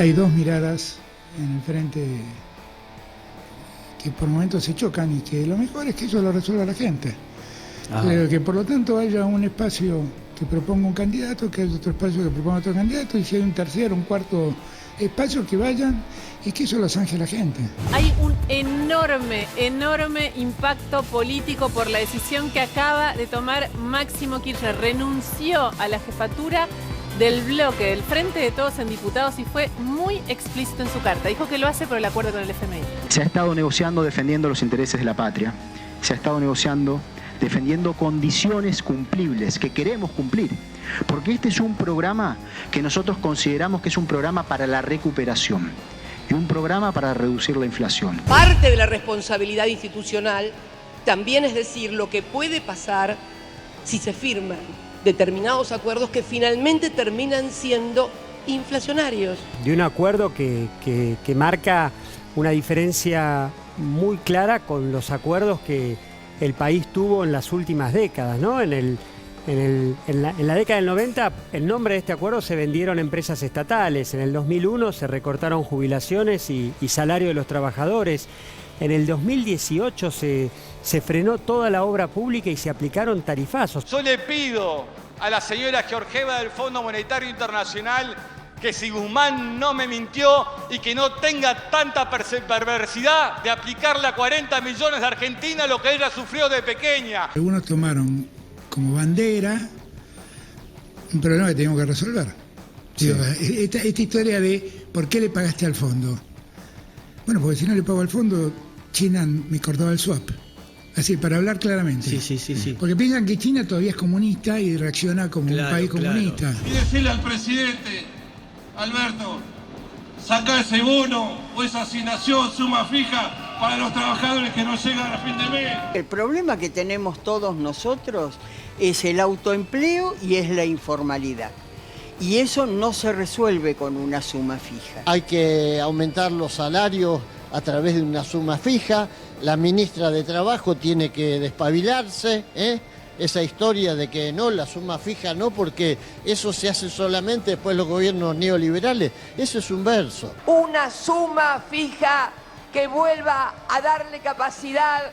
hay dos miradas en el frente que por momentos se chocan y que lo mejor es que eso lo resuelva la gente. Que por lo tanto haya un espacio que proponga un candidato, que haya otro espacio que proponga otro candidato, y si hay un tercero, un cuarto espacio, que vayan y que eso lo zanje la gente. Hay un enorme impacto político por la decisión que acaba de tomar Máximo Kirchner. Renunció a la jefatura del bloque del Frente de Todos en Diputados y fue muy explícito en su carta. Dijo que lo hace por el acuerdo con el FMI. Se ha estado negociando defendiendo los intereses de la patria. Se ha estado negociando defendiendo condiciones cumplibles, que queremos cumplir. Porque este es un programa que nosotros consideramos que es un programa para la recuperación y un programa para reducir la inflación. Parte de la responsabilidad institucional también es decir lo que puede pasar si se firman determinados acuerdos que finalmente terminan siendo inflacionarios. De un acuerdo que marca una diferencia muy clara con los acuerdos que el país tuvo en las últimas décadas, ¿no? En la década del 90, en nombre de este acuerdo se vendieron empresas estatales. En el 2001 se recortaron jubilaciones y salario de los trabajadores. En el 2018 se frenó toda la obra pública y se aplicaron tarifazos. Yo le pido a la señora Georgieva del Fondo Monetario Internacional que si Guzmán no me mintió y que no tenga tanta perversidad de aplicarle a 40 millones de argentinos lo que ella sufrió de pequeña. Algunos tomaron como bandera un problema que tenemos que resolver. Sí. Digo, esta historia de ¿por qué le pagaste al fondo? Bueno, porque si no le pago al fondo, China me cortaba el swap. Así, para hablar claramente. Sí. Porque piensan que China todavía es comunista y reacciona como un país comunista. Y decirle al presidente, Alberto, saca ese bono o esa asignación suma fija para los trabajadores que no llegan a fin de mes. El problema que tenemos todos nosotros es el autoempleo y es la informalidad. Y eso no se resuelve con una suma fija. Hay que aumentar los salarios a través de una suma fija. La ministra de Trabajo tiene que despabilarse, esa historia de que no, la suma fija no, porque eso se hace solamente después de los gobiernos neoliberales. Eso es un verso. Una suma fija que vuelva a darle capacidad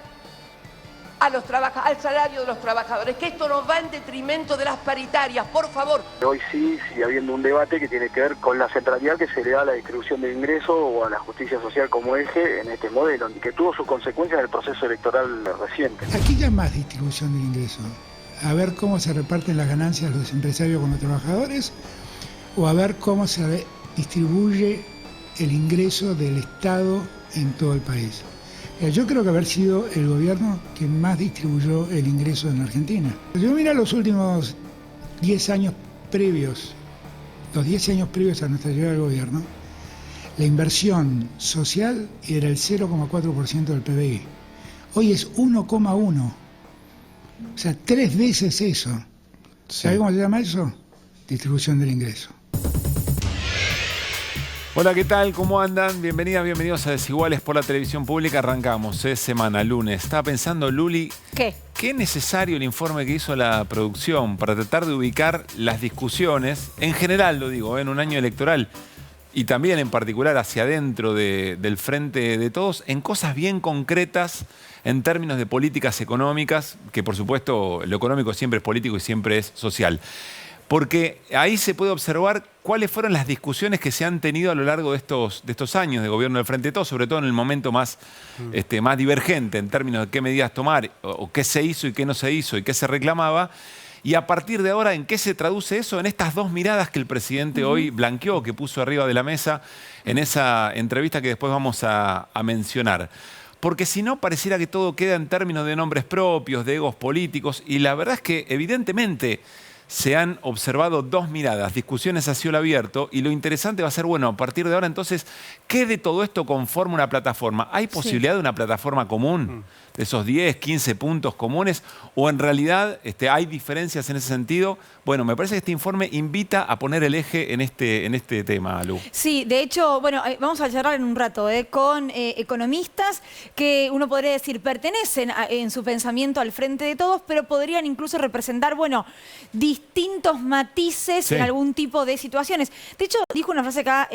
al salario de los trabajadores, que esto no va en detrimento de las paritarias, por favor. Hoy sí sigue habiendo un debate que tiene que ver con la centralidad que se le da a la distribución del ingreso o a la justicia social como eje en este modelo, y que tuvo sus consecuencias en el proceso electoral reciente. Aquí ya más distribución del ingreso, a ver cómo se reparten las ganancias los empresarios con los trabajadores, o a ver cómo se distribuye el ingreso del Estado en todo el país. Yo creo que haber sido el gobierno que más distribuyó el ingreso en Argentina. Yo mira los últimos 10 años previos, los 10 años previos a nuestra llegada al gobierno, la inversión social era el 0,4% del PBI. Hoy es 1,1%. O sea, 3 veces eso. ¿Sabe cómo se llama eso? Distribución del ingreso. Hola, ¿qué tal? ¿Cómo andan? Bienvenidas, bienvenidos a Desiguales por la Televisión Pública. Arrancamos, semana, lunes. Estaba pensando, Luli, ¿qué es necesario el informe que hizo la producción para tratar de ubicar las discusiones, en general lo digo, en un año electoral, y también en particular hacia adentro del Frente de Todos, en cosas bien concretas en términos de políticas económicas, que por supuesto lo económico siempre es político y siempre es social. Porque ahí se puede observar cuáles fueron las discusiones que se han tenido a lo largo de estos años de gobierno del Frente de Todos, sobre todo en el momento más divergente en términos de qué medidas tomar, o qué se hizo y qué no se hizo y qué se reclamaba. Y a partir de ahora, ¿en qué se traduce eso? En estas dos miradas que el presidente hoy blanqueó, que puso arriba de la mesa en esa entrevista que después vamos a mencionar. Porque si no, pareciera que todo queda en términos de nombres propios, de egos políticos, y la verdad es que evidentemente se han observado dos miradas, discusiones a cielo abierto, y lo interesante va a ser, bueno, a partir de ahora entonces, ¿qué de todo esto conforma una plataforma? ¿Hay posibilidad de una plataforma común? De esos 10, 15 puntos comunes, o en realidad hay diferencias en ese sentido. Bueno, me parece que este informe invita a poner el eje en este tema, Lu. Sí, de hecho, bueno, vamos a charlar en un rato con economistas que uno podría decir pertenecen en su pensamiento al Frente de Todos, pero podrían incluso representar, bueno, distintos distintos matices en algún tipo de situaciones. De hecho, dijo una frase acá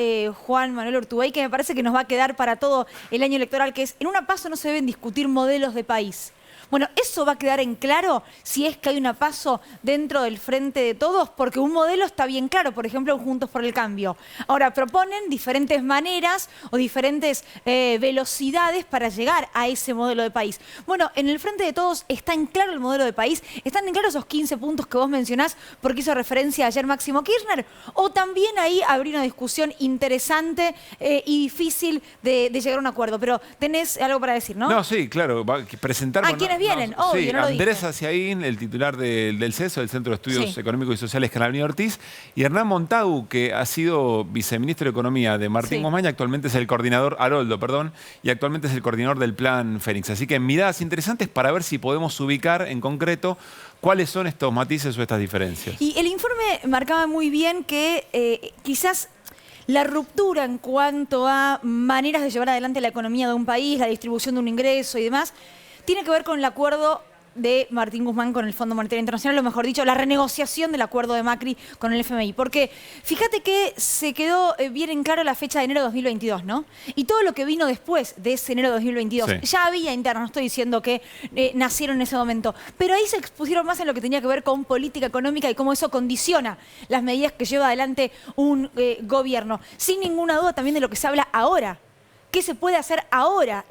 Juan Manuel Urtubey que me parece que nos va a quedar para todo el año electoral, que es: en una PASO no se deben discutir modelos de país. Bueno, eso va a quedar en claro si es que hay una PASO dentro del Frente de Todos, porque un modelo está bien claro, por ejemplo, Juntos por el Cambio. Ahora, proponen diferentes maneras o diferentes velocidades para llegar a ese modelo de país. Bueno, en el Frente de Todos está en claro el modelo de país, están en claro esos 15 puntos que vos mencionás porque hizo referencia ayer Máximo Kirchner, o también ahí habría una discusión interesante y difícil de llegar a un acuerdo. Pero tenés algo para decir, ¿no? No, sí, claro, presentar... ¿A quiénes vienen? Obvio, sí, no lo Andrés dije. Haciaín, el titular del CESO, del Centro de Estudios Económicos y Sociales Scalabrini Ortiz, y Hernán Montagu, que ha sido viceministro de Economía de Martín Guzmán, y actualmente es el coordinador, Haroldo, perdón, y actualmente es el coordinador del Plan Fénix. Así que miradas interesantes para ver si podemos ubicar en concreto cuáles son estos matices o estas diferencias. Y el informe marcaba muy bien que quizás la ruptura en cuanto a maneras de llevar adelante la economía de un país, la distribución de un ingreso y demás, tiene que ver con el acuerdo de Martín Guzmán con el Fondo Monetario Internacional, o mejor dicho, la renegociación del acuerdo de Macri con el FMI. Porque fíjate que se quedó bien en claro la fecha de enero de 2022, ¿no? Y todo lo que vino después de ese enero de 2022. Ya había internas, no estoy diciendo que nacieron en ese momento, pero ahí se expusieron más en lo que tenía que ver con política económica y cómo eso condiciona las medidas que lleva adelante un gobierno. Sin ninguna duda también de lo que se habla ahora. ¿Qué se puede hacer ahora,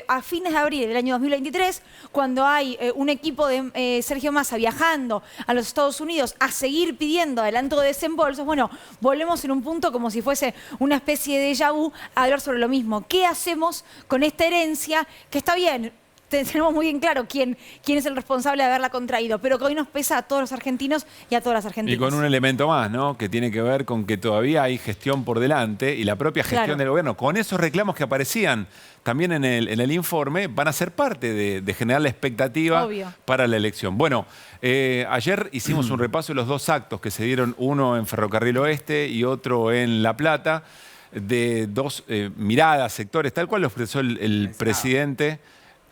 a fines de abril del año 2023, cuando hay un equipo de Sergio Massa viajando a los Estados Unidos a seguir pidiendo adelanto de desembolsos? Bueno, volvemos en un punto como si fuese una especie de déjà vu a hablar sobre lo mismo. ¿Qué hacemos con esta herencia que está bien? Tenemos muy bien claro quién es el responsable de haberla contraído, pero que hoy nos pesa a todos los argentinos y a todas las argentinas. Y con un elemento más, ¿no? Que tiene que ver con que todavía hay gestión por delante y la propia gestión del gobierno, con esos reclamos que aparecían también en el informe, van a ser parte de generar la expectativa para la elección. Bueno, ayer hicimos un repaso de los dos actos que se dieron, uno en Ferrocarril Oeste y otro en La Plata, de dos miradas, sectores, tal cual lo expresó el presidente.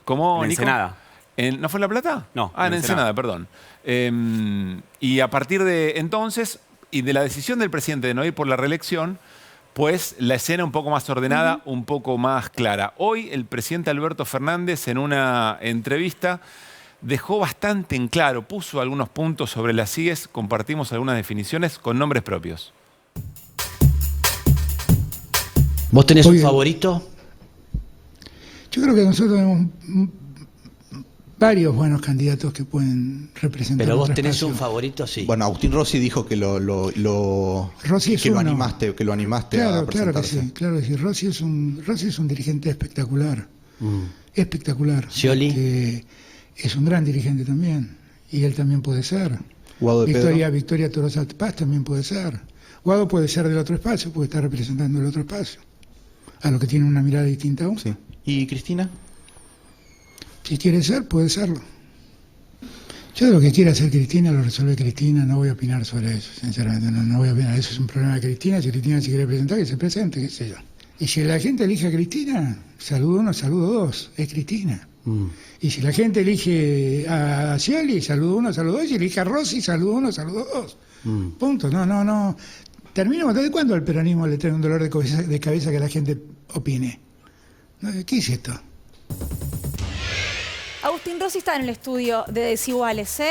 ¿Cómo, en Ensenada. ¿No fue en La Plata? No. En Ensenada, perdón. Y a partir de entonces, y de la decisión del presidente de no ir por la reelección, pues la escena un poco más ordenada, un poco más clara. Hoy el presidente Alberto Fernández, en una entrevista, dejó bastante en claro, puso algunos puntos sobre las IES, compartimos algunas definiciones con nombres propios. ¿Vos tenés un favorito? Yo creo que nosotros tenemos varios buenos candidatos que pueden representar. Pero vos tenés un favorito, sí. Bueno, Agustín Rossi dijo que Rossi es que lo animaste a presentarse. Claro que sí, claro que sí. Rossi es un dirigente espectacular. Espectacular. Scioli. Que es un gran dirigente también. Y él también puede ser. Guado de Pedro. Victoria Tolosa Paz también puede ser. Guado puede ser del otro espacio, porque está representando el otro espacio. A lo que tiene una mirada distinta aún. Sí. ¿Y Cristina? Si quiere ser, puede serlo. Yo de lo que quiera hacer Cristina lo resuelve Cristina, no voy a opinar sobre eso, sinceramente, no voy a opinar. Eso es un problema de Cristina. Si Cristina se quiere presentar, que se presente, qué sé yo. Y si la gente elige a Cristina, saludo uno, saludo dos, es Cristina. Y si la gente elige a Scioli, saludo uno, saludo dos, y elige a Rossi, saludo uno, saludo dos. Punto. No. Terminemos. ¿Desde cuándo al peronismo le trae un dolor de cabeza que la gente opine? ¿Qué es esto? Agustín Rossi está en el estudio de Desiguales,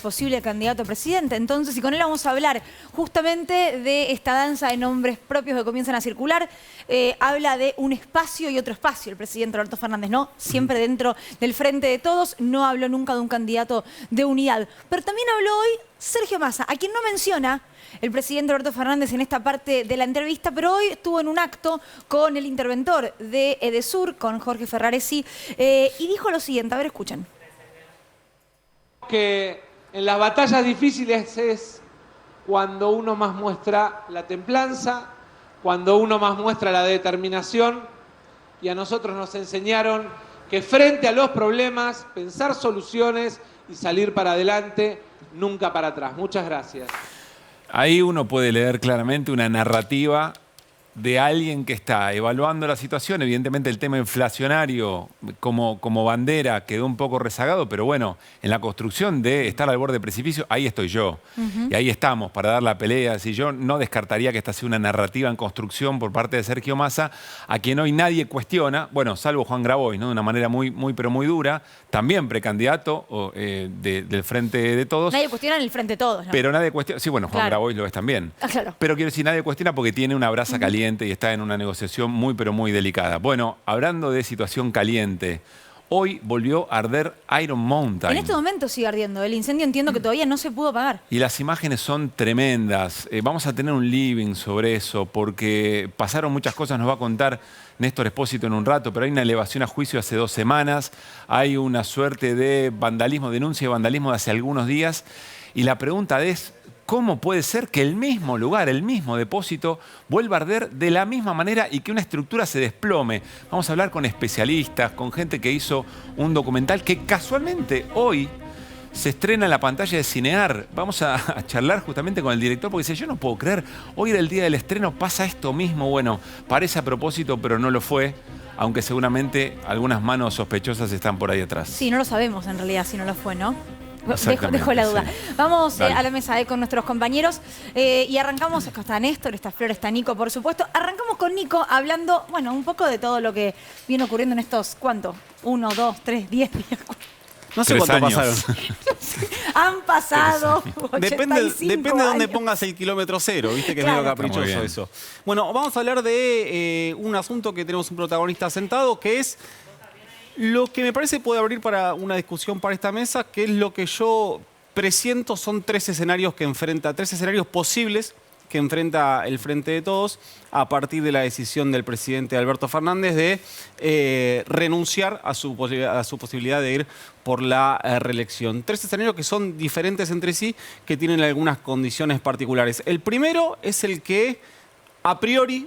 posible candidato a presidente. Entonces, y con él vamos a hablar justamente de esta danza de nombres propios que comienzan a circular. Habla de un espacio y otro espacio, el presidente Alberto Fernández, ¿no? Siempre dentro del Frente de Todos, no habló nunca de un candidato de unidad. Pero también habló hoy Sergio Massa, a quien no menciona el presidente Alberto Fernández en esta parte de la entrevista, pero hoy estuvo en un acto con el interventor de Edesur, con Jorge Ferraresi, y dijo lo siguiente. A ver, escuchen. Que en las batallas difíciles es cuando uno más muestra la templanza, cuando uno más muestra la determinación, y a nosotros nos enseñaron que frente a los problemas, pensar soluciones y salir para adelante, nunca para atrás. Muchas gracias. Ahí uno puede leer claramente una narrativa de alguien que está evaluando la situación. Evidentemente el tema inflacionario como bandera quedó un poco rezagado, pero bueno, en la construcción de estar al borde del precipicio, ahí estoy yo. Y ahí estamos para dar la pelea. Si yo no descartaría que esta sea una narrativa en construcción por parte de Sergio Massa, a quien hoy nadie cuestiona, bueno, salvo Juan Grabois, ¿no? De una manera muy dura, también precandidato del Frente de Todos. Nadie cuestiona en el Frente de Todos, ¿no? Pero nadie cuestiona. Sí, bueno, Juan Grabois lo es también. Claro. Pero quiero decir, nadie cuestiona porque tiene una brasa caliente y está en una negociación muy delicada. Bueno, hablando de situación caliente, hoy volvió a arder Iron Mountain. En este momento sigue ardiendo. El incendio entiendo que todavía no se pudo apagar. Y las imágenes son tremendas. Vamos a tener un living sobre eso porque pasaron muchas cosas, nos va a contar Néstor Espósito en un rato, pero hay una elevación a juicio hace 2 semanas, hay una suerte de vandalismo, denuncia de vandalismo de hace algunos días, y la pregunta es, ¿cómo puede ser que el mismo lugar, el mismo depósito, vuelva a arder de la misma manera y que una estructura se desplome? Vamos a hablar con especialistas, con gente que hizo un documental que casualmente hoy se estrena en la pantalla de Cinear. Vamos a charlar justamente con el director porque dice, yo no puedo creer, hoy era el día del estreno, pasa esto mismo. Bueno, parece a propósito, pero no lo fue, aunque seguramente algunas manos sospechosas están por ahí atrás. Sí, no lo sabemos en realidad si no lo fue, ¿no? Dejo la duda. Sí. Vamos a la mesa con nuestros compañeros y arrancamos, está Néstor, está Flor, está Nico, por supuesto. Arrancamos con Nico hablando, bueno, un poco de todo lo que viene ocurriendo en estos, ¿cuánto? 1, 2, 3, 10 días. No sé cuánto pasaron. Han pasado. Depende de dónde pongas el kilómetro cero, viste que es medio caprichoso eso. Bueno, vamos a hablar de un asunto que tenemos un protagonista sentado, que es lo que me parece puede abrir para una discusión para esta mesa, que es lo que yo presiento son 3 escenarios posibles que enfrenta el Frente de Todos a partir de la decisión del presidente Alberto Fernández de renunciar a su posibilidad de ir por la reelección. 3 escenarios que son diferentes entre sí, que tienen algunas condiciones particulares. El primero es el que a priori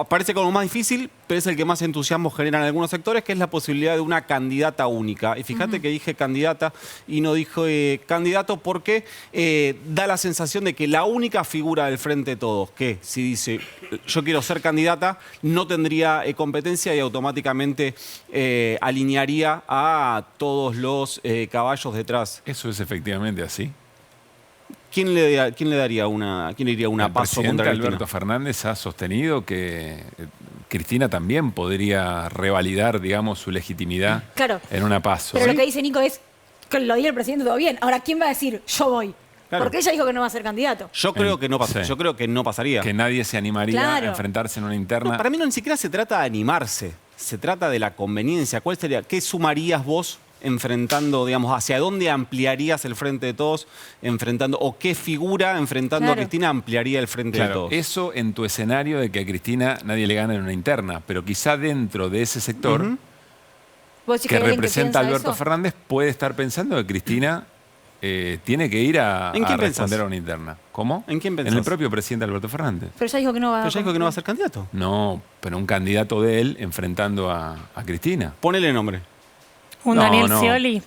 parece como más difícil, pero es el que más entusiasmo genera en algunos sectores, que es la posibilidad de una candidata única. Y fíjate que dije candidata y no dije candidato porque da la sensación de que la única figura del Frente de Todos, que si dice yo quiero ser candidata, no tendría competencia y automáticamente alinearía a todos los caballos detrás. ¿Eso es efectivamente así? ¿Quién iría una paso contra Cristina? Alberto Fernández ha sostenido que Cristina también podría revalidar, digamos, su legitimidad en una paso. Pero lo que dice Nico es que lo diga el presidente todo bien. Ahora, ¿quién va a decir yo voy? Claro. Porque ella dijo que no va a ser candidato. Yo creo que no pasa. Yo creo que no pasaría. Que nadie se animaría a enfrentarse en una interna. No, para mí no ni siquiera se trata de animarse. Se trata de la conveniencia. ¿Cuál sería? ¿Qué sumarías vos enfrentando, digamos, hacia dónde ampliarías el Frente de Todos enfrentando, o qué figura enfrentando a Cristina ampliaría el Frente de Todos? Eso en tu escenario de que a Cristina nadie le gana en una interna, pero quizá dentro de ese sector que representa a Alberto Fernández puede estar pensando que Cristina tiene que ir a responder a una interna. ¿Cómo? ¿En quién pensás? En el propio presidente Alberto Fernández. Pero ya dijo que no va a ser candidato. No, pero un candidato de él enfrentando a Cristina. Ponele nombre. ¿Un Daniel Scioli?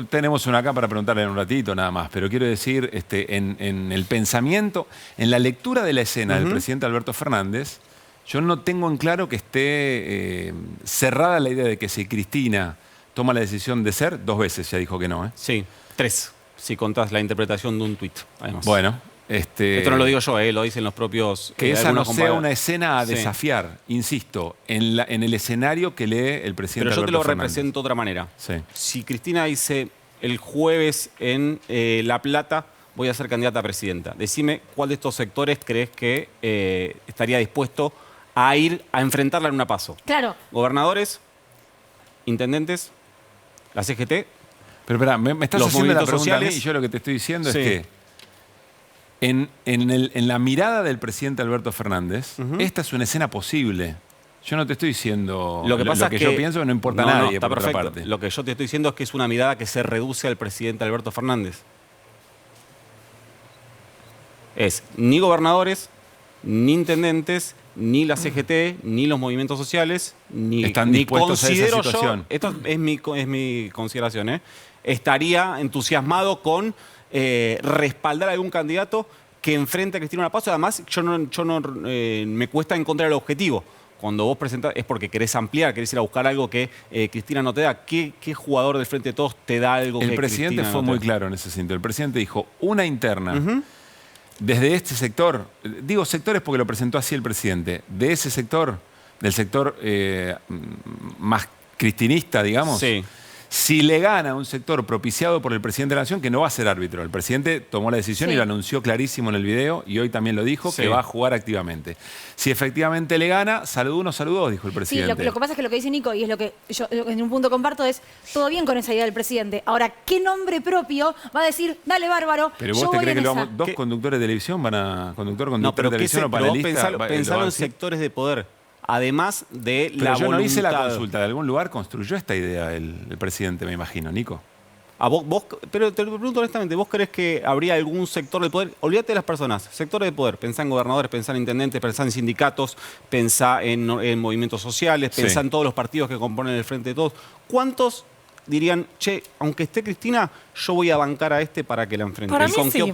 Tenemos una acá para preguntarle en un ratito nada más, pero quiero decir, en el pensamiento, en la lectura de la escena del presidente Alberto Fernández, yo no tengo en claro que esté cerrada la idea de que si Cristina toma la decisión de ser, 2 veces ya dijo que no. Sí, 3, si contás la interpretación de un tuit, además. Bueno. Esto no lo digo yo, lo dicen los propios... Que esa no sea una escena a desafiar, insisto, en el escenario que lee el presidente Alberto Fernández. Pero yo te lo represento de otra manera. Sí. Si Cristina dice el jueves en La Plata voy a ser candidata a presidenta, decime cuál de estos sectores crees que estaría dispuesto a ir a enfrentarla en una paso. Claro. Gobernadores, intendentes, la CGT... Pero espera, me estás haciendo la pregunta sociales, a mí y yo lo que te estoy diciendo es que en la mirada del presidente Alberto Fernández, esta es una escena posible. Yo no te estoy diciendo lo que yo pienso, que no importa a nadie, por otra parte. Lo que yo te estoy diciendo es que es una mirada que se reduce al presidente Alberto Fernández. Es ni gobernadores, ni intendentes, ni la CGT, ni los movimientos sociales, están dispuestos a esa situación. Esto es mi consideración, estaría entusiasmado con respaldar a algún candidato que enfrente a Cristina una paso. Además, me cuesta encontrar el objetivo. Cuando vos presentás es porque querés ampliar, querés ir a buscar algo que Cristina no te da. ¿Qué jugador del Frente de Todos te da algo que Cristina no te da? El presidente fue muy claro en ese sentido. El presidente dijo, una interna, desde este sector, digo sectores porque lo presentó así el presidente, de ese sector, del sector más cristinista, digamos, sí. Si le gana un sector propiciado por el presidente de la Nación, que no va a ser árbitro. El presidente tomó la decisión y lo anunció clarísimo en el video, y hoy también lo dijo, que va a jugar activamente. Si efectivamente le gana, saludó uno, saludó, dijo el presidente. Sí, lo que pasa es que lo que dice Nico, y es lo que yo en un punto comparto, es todo bien con esa idea del presidente. Ahora, ¿qué nombre propio va a decir, dale bárbaro, pero vos te crees que dos conductores de televisión van a... Conductor de televisión o panelista... Pensalo en sectores de poder. Además de la voluntad. Yo no hice la consulta. De algún lugar construyó esta idea el presidente, me imagino. Nico. Pero te lo pregunto honestamente, ¿vos crees que habría algún sector de poder? Olvídate de las personas. Sectores de poder. Pensá en gobernadores, pensá en intendentes, pensá en sindicatos, pensá en movimientos sociales, pensá en todos los partidos que componen el Frente de Todos. ¿Cuántos dirían, che, aunque esté Cristina, yo voy a bancar a este para que la enfrente?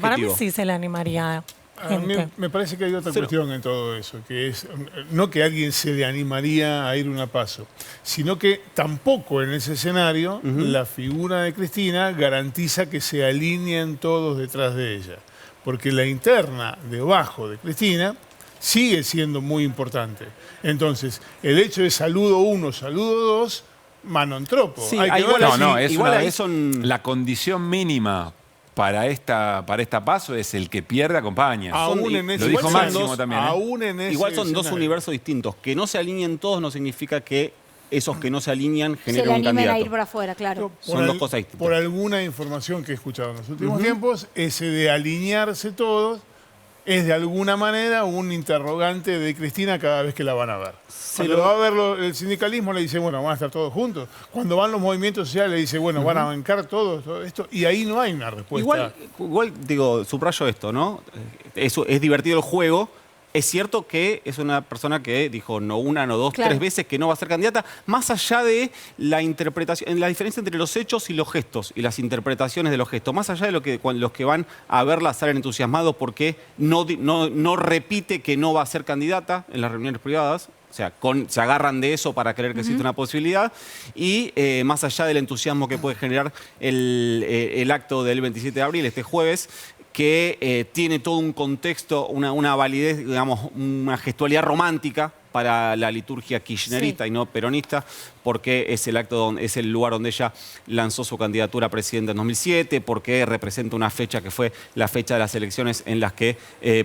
Para mí sí se le animaría. A mí me parece que hay otra cuestión en todo eso, que es no que alguien se le animaría a ir una paso, sino que tampoco en ese escenario la figura de Cristina garantiza que se alineen todos detrás de ella, porque la interna debajo de Cristina sigue siendo muy importante. Entonces, el hecho de saludo 1, saludo 2, mano en tropo. Sí, la condición mínima para esta paso es el que pierde acompaña. Lo dijo Máximo también. Igual son dos universos distintos. Que no se alineen todos no significa que esos que no se alinean generen un candidato. Se le animen a ir por afuera, claro. Son dos cosas distintas. Por alguna información que he escuchado en los últimos tiempos, ese de alinearse todos es de alguna manera un interrogante de Cristina cada vez que la van a ver. Cuando va a ver el sindicalismo le dice, bueno, van a estar todos juntos. Cuando van los movimientos sociales le dice, bueno, van a bancar todo esto. Y ahí no hay una respuesta. Igual digo, subrayo esto, ¿no? Eso es divertido el juego. Es cierto que es una persona que dijo no una, no dos, 3 veces que no va a ser candidata, más allá de la interpretación, la diferencia entre los hechos y los gestos, y las interpretaciones de los gestos, más allá de los que van a verla salen entusiasmados porque no repite que no va a ser candidata en las reuniones privadas. O sea, se agarran de eso para creer que existe una posibilidad. Y más allá del entusiasmo que puede generar el acto del 27 de abril, este jueves, que tiene todo un contexto, una validez, digamos, una gestualidad romántica para la liturgia kirchnerista y no peronista, porque es es el lugar donde ella lanzó su candidatura a presidenta en 2007, porque representa una fecha que fue la fecha de las elecciones en las que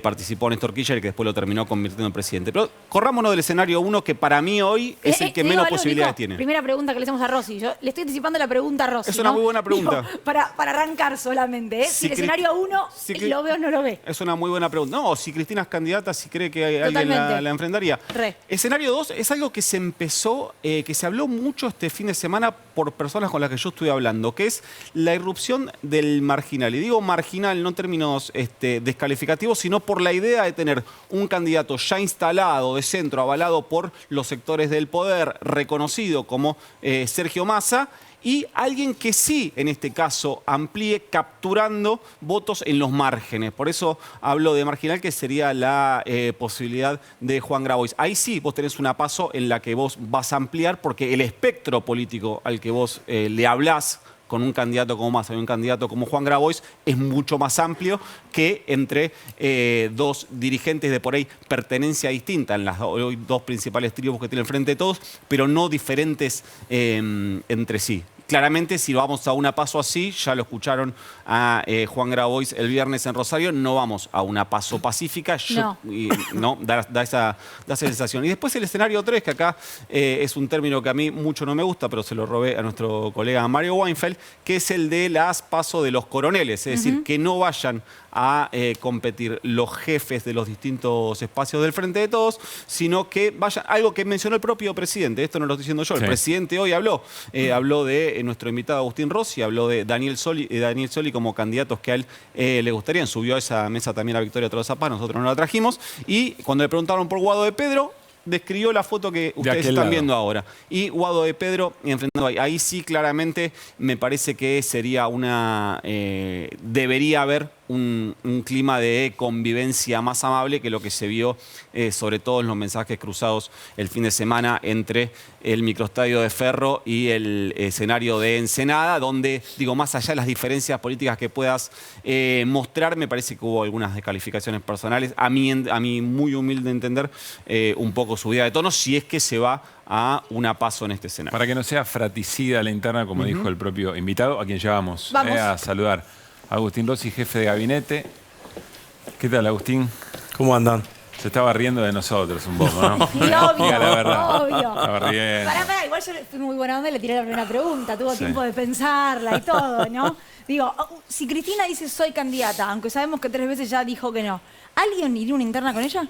participó Néstor Kirchner y que después lo terminó convirtiendo en presidente. Pero corrámonos del escenario 1, que para mí hoy es el que menos posibilidades tiene. Primera pregunta que le hacemos a Rossi. Yo le estoy anticipando la pregunta a Rossi. Es una muy buena pregunta. Digo, para arrancar solamente, si el escenario 1 lo ve o no lo ve. Es una muy buena pregunta. No, si Cristina es candidata, si cree que alguien la enfrentaría. Escenario 2 es algo que se empezó, que se habló mucho este fin de semana por personas con las que yo estuve hablando, que es la irrupción del marginal. Y digo marginal no en términos descalificativos, sino por la idea de tener un candidato ya instalado de centro, avalado por los sectores del poder, reconocido como Sergio Massa, y alguien que sí, en este caso, amplíe capturando votos en los márgenes. Por eso hablo de marginal, que sería la posibilidad de Juan Grabois. Ahí sí vos tenés una paso en la que vos vas a ampliar, porque el espectro político al que vos le hablás con un candidato como Massa y un candidato como Juan Grabois es mucho más amplio que entre dos dirigentes de por ahí pertenencia distinta en las dos principales tribus que tiene el Frente de Todos, pero no diferentes entre sí. Claramente, si vamos a una paso así, ya lo escucharon a Juan Grabois el viernes en Rosario, no vamos a una paso pacífica, da esa sensación. Y después el escenario 3, que acá es un término que a mí mucho no me gusta, pero se lo robé a nuestro colega Mario Weinfeld, que es el de las paso de los coroneles, es decir, que no vayan a competir los jefes de los distintos espacios del Frente de Todos, sino que vayan, algo que mencionó el propio presidente, esto no lo estoy diciendo yo, el presidente hoy habló de nuestro invitado Agustín Rossi, habló de Daniel Scioli como candidatos que a él le gustarían, subió a esa mesa también a Victoria Tolosa Paz, nosotros no la trajimos, y cuando le preguntaron por Guado de Pedro, describió la foto que ustedes están viendo ahora. Y Guado de Pedro enfrentando ahí sí claramente me parece que sería debería haber un clima de convivencia más amable que lo que se vio, sobre todo en los mensajes cruzados el fin de semana entre el microestadio de Ferro y el escenario de Ensenada, donde, digo, más allá de las diferencias políticas que puedas mostrar, me parece que hubo algunas descalificaciones personales, a mi muy humilde entender, un poco subida de tono, si es que se va a una paso en este escenario. Para que no sea fratricida la interna, como dijo el propio invitado, a quien llevamos a saludar. Agustín Rossi, jefe de gabinete. ¿Qué tal, Agustín? ¿Cómo andan? Se estaba riendo de nosotros un poco, ¿no? Y obvio, Diga la verdad. obvio. Estaba riendo. Pará, igual yo fui muy buena onda y le tiré la primera pregunta. Tuvo tiempo de pensarla y todo, ¿no? Digo, si Cristina dice soy candidata, aunque sabemos que 3 veces ya dijo que no, ¿alguien iría a una interna con ella?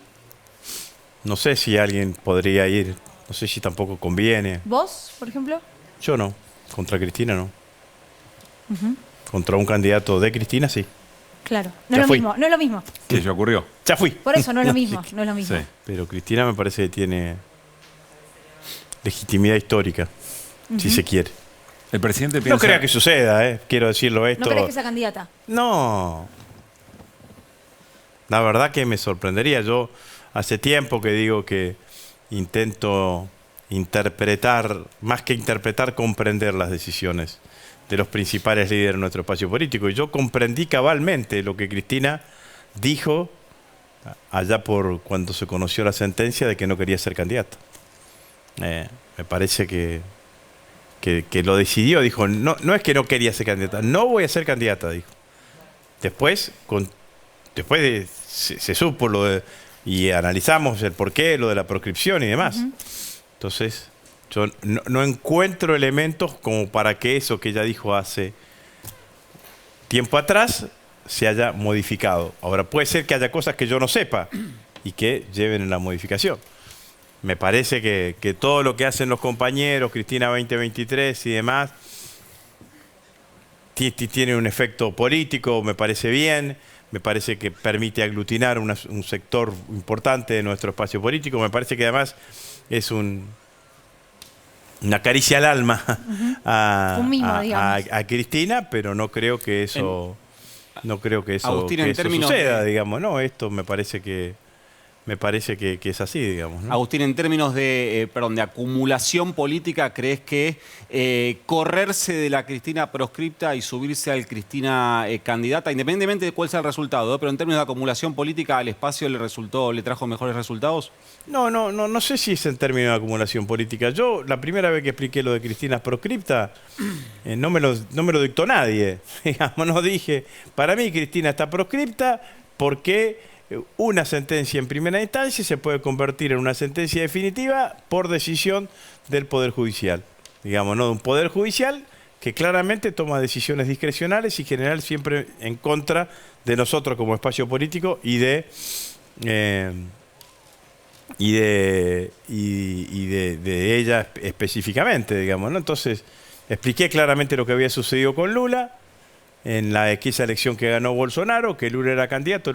No sé si alguien podría ir. No sé si tampoco conviene. ¿Vos, por ejemplo? Yo no. Contra Cristina no. Contra un candidato de Cristina sí. Claro. No es lo mismo, no es lo mismo. ¿Qué ya ocurrió? Ya fui. Por eso no es lo mismo, no es lo mismo. Sí. Pero Cristina me parece que tiene legitimidad histórica, si se quiere. El presidente piensa... No crea que suceda, quiero decirlo esto. ¿No crees que sea candidata? No. La verdad que me sorprendería. Yo hace tiempo que digo que intento interpretar, más que interpretar, comprender las decisiones de los principales líderes de nuestro espacio político. Y yo comprendí cabalmente lo que Cristina dijo allá por cuando se conoció la sentencia de que no quería ser candidata. Me parece que lo decidió, dijo, no es que no quería ser candidata, no voy a ser candidata, dijo. Después se supo y analizamos el porqué, lo de la proscripción y demás. Entonces, yo no encuentro elementos como para que eso que ella dijo hace tiempo atrás se haya modificado. Ahora, puede ser que haya cosas que yo no sepa y que lleven en la modificación. Me parece que todo lo que hacen los compañeros, Cristina 2023 y demás, tiene un efecto político, me parece bien, me parece que permite aglutinar un sector importante de nuestro espacio político, me parece que además es una caricia al alma a Cristina, pero no creo que eso Agustín, en términos suceda, digamos, ¿no? Esto me parece que es así, digamos, ¿no? Agustín, en términos de acumulación política, ¿crees que correrse de la Cristina proscripta y subirse al Cristina candidata, independientemente de cuál sea el resultado, pero en términos de acumulación política, al espacio le trajo mejores resultados? No sé si es en términos de acumulación política. Yo, la primera vez que expliqué lo de Cristina proscripta, no me lo dictó nadie. Digamos, no dije, para mí Cristina está proscripta porque una sentencia en primera instancia se puede convertir en una sentencia definitiva por decisión del Poder Judicial. Digamos, ¿no? De un Poder Judicial que claramente toma decisiones discrecionales y general siempre en contra de nosotros como espacio político y de ella específicamente, digamos, ¿no? Entonces, expliqué claramente lo que había sucedido con Lula en la esa elección que ganó Bolsonaro, que Lula era candidato,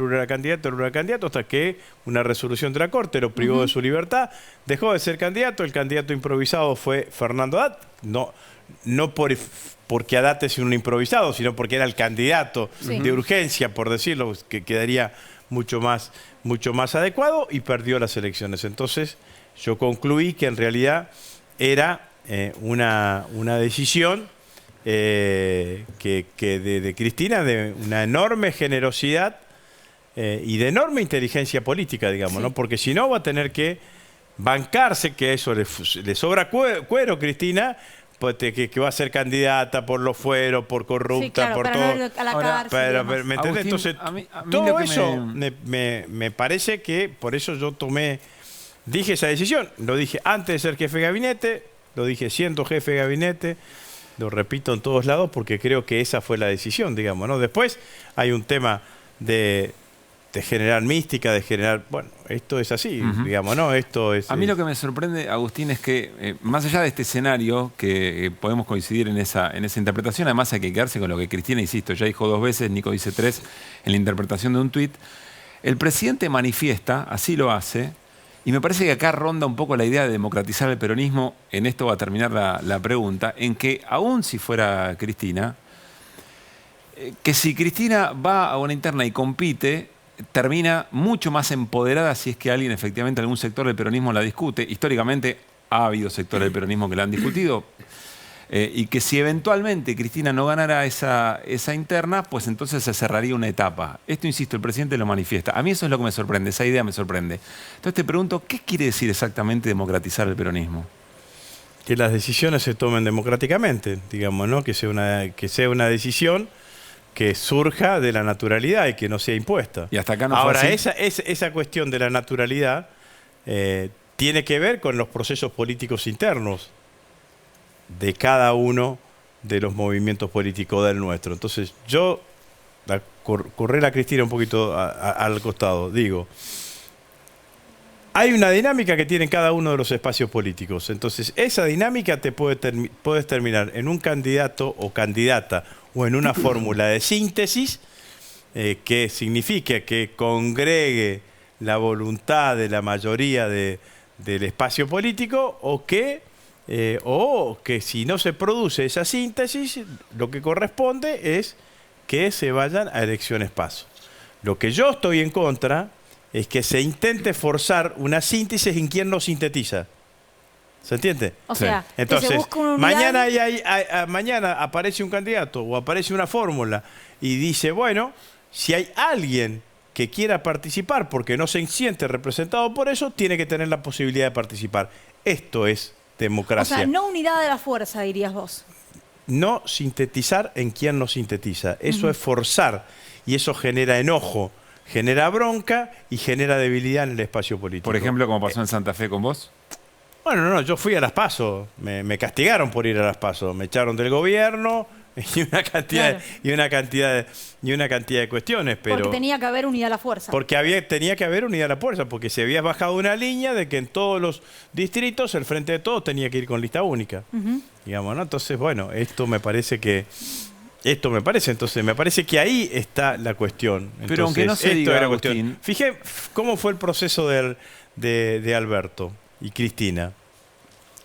hasta que una resolución de la Corte lo privó de su libertad, dejó de ser candidato, el candidato improvisado fue Fernando Haddad, no porque Haddad es un improvisado, sino porque era el candidato de urgencia, por decirlo, que quedaría mucho más adecuado, y perdió las elecciones. Entonces yo concluí que en realidad era una decisión de Cristina, de una enorme generosidad y de enorme inteligencia política, digamos, ¿no? Porque si no va a tener que bancarse, que eso le sobra cuero, Cristina, pues, que va a ser candidata por los fueros, por corrupta, por todo. A la cárcel, ¿me entendés? Entonces, a mí todo eso me parece que, por eso yo dije esa decisión. Lo dije antes de ser jefe de gabinete, lo dije siendo jefe de gabinete, lo repito en todos lados porque creo que esa fue la decisión, digamos, ¿no? Después hay un tema de generar mística, de generar... Bueno, esto es así, digamos, ¿no? Esto es... A mí lo que me sorprende, Agustín, es que más allá de este escenario, que podemos coincidir en esa interpretación, además hay que quedarse con lo que Cristina, insisto, ya dijo 2 veces, Nico dice 3, en la interpretación de un tuit. El presidente manifiesta, así lo hace, y me parece que acá ronda un poco la idea de democratizar el peronismo, en esto va a terminar la pregunta, en que aún si fuera Cristina, que si Cristina va a una interna y compite, termina mucho más empoderada si es que alguien, efectivamente, algún sector del peronismo la discute. Históricamente ha habido sectores del peronismo que la han discutido. Y que si eventualmente Cristina no ganara esa interna, pues entonces se cerraría una etapa. Esto, insisto, el presidente lo manifiesta. A mí eso es lo que me sorprende, esa idea me sorprende. Entonces te pregunto, ¿qué quiere decir exactamente democratizar el peronismo? Que las decisiones se tomen democráticamente, digamos, ¿no? Que sea una decisión que surja de la naturalidad y que no sea impuesta. Y hasta acá no Ahora, fue así. esa cuestión de la naturalidad tiene que ver con los procesos políticos internos de cada uno de los movimientos políticos del nuestro. Entonces, yo, correr a Cristina un poquito al costado, digo, hay una dinámica que tiene cada uno de los espacios políticos. Entonces, esa dinámica puedes terminar en un candidato o candidata o en una fórmula de síntesis que signifique que congregue la voluntad de la mayoría del espacio político o que si no se produce esa síntesis, lo que corresponde es que se vayan a elecciones paso. Lo que yo estoy en contra es que se intente forzar una síntesis en quien no sintetiza. ¿Se entiende? O sea, entonces, que se busca una unidad. mañana aparece un candidato o aparece una fórmula y dice, bueno, si hay alguien que quiera participar porque no se siente representado por eso, tiene que tener la posibilidad de participar. Esto es democracia. O sea, no unidad de la fuerza, dirías vos. No sintetizar en quien no sintetiza. Eso es forzar y eso genera enojo, genera bronca y genera debilidad en el espacio político. Por ejemplo, como pasó en Santa Fe con vos. Bueno, no, yo fui a las PASO, me castigaron por ir a las PASO, me echaron del gobierno y una cantidad de cuestiones, pero porque tenía que haber unidad a la fuerza. Porque tenía que haber unidad a la fuerza, porque se había bajado una línea de que en todos los distritos el Frente de Todos tenía que ir con lista única. Digamos, ¿no? Entonces, bueno, entonces me parece que ahí está la cuestión. Entonces, pero aunque no se diga, Agustín. Fijé cómo fue el proceso de Alberto y Cristina.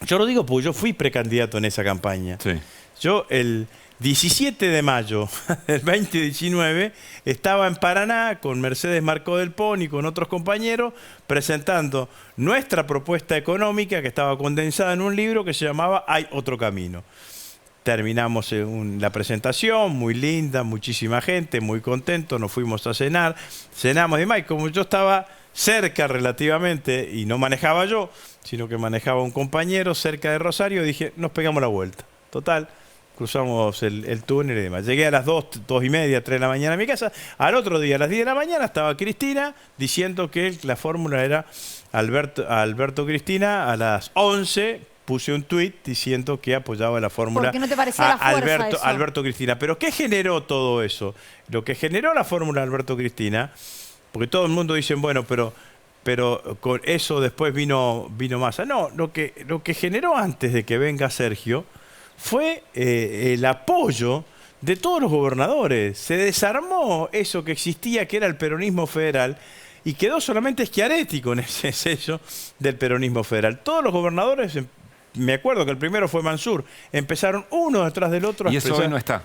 Yo lo digo porque yo fui precandidato en esa campaña. Sí. Yo el 17 de mayo del 2019 estaba en Paraná con Mercedes Marcó del Pon y con otros compañeros presentando nuestra propuesta económica que estaba condensada en un libro que se llamaba Hay otro camino. Terminamos la presentación, muy linda, muchísima gente, muy contento, nos fuimos a cenar, cenamos y demás. Y como yo estaba cerca relativamente, y no manejaba yo, sino que manejaba un compañero cerca de Rosario, dije, nos pegamos la vuelta. Total, cruzamos el túnel y demás. Llegué a las 2:30, 3 de la mañana a mi casa. Al otro día, a las 10 de la mañana, estaba Cristina diciendo que la fórmula era Alberto Cristina. A las 11 puse un tuit diciendo que apoyaba la fórmula. ¿Por qué no te parecía la fuerza eso? Alberto Cristina. Pero ¿qué generó todo eso? Lo que generó la fórmula Alberto Cristina, porque todo el mundo dice, bueno, pero con eso después vino Massa. No, lo que generó antes de que venga Sergio fue el apoyo de todos los gobernadores. Se desarmó eso que existía, que era el peronismo federal, y quedó solamente Schiaretti con ese sello del peronismo federal. Todos los gobernadores, me acuerdo que el primero fue Mansur, empezaron uno detrás del otro a expresar. Y eso hoy no está.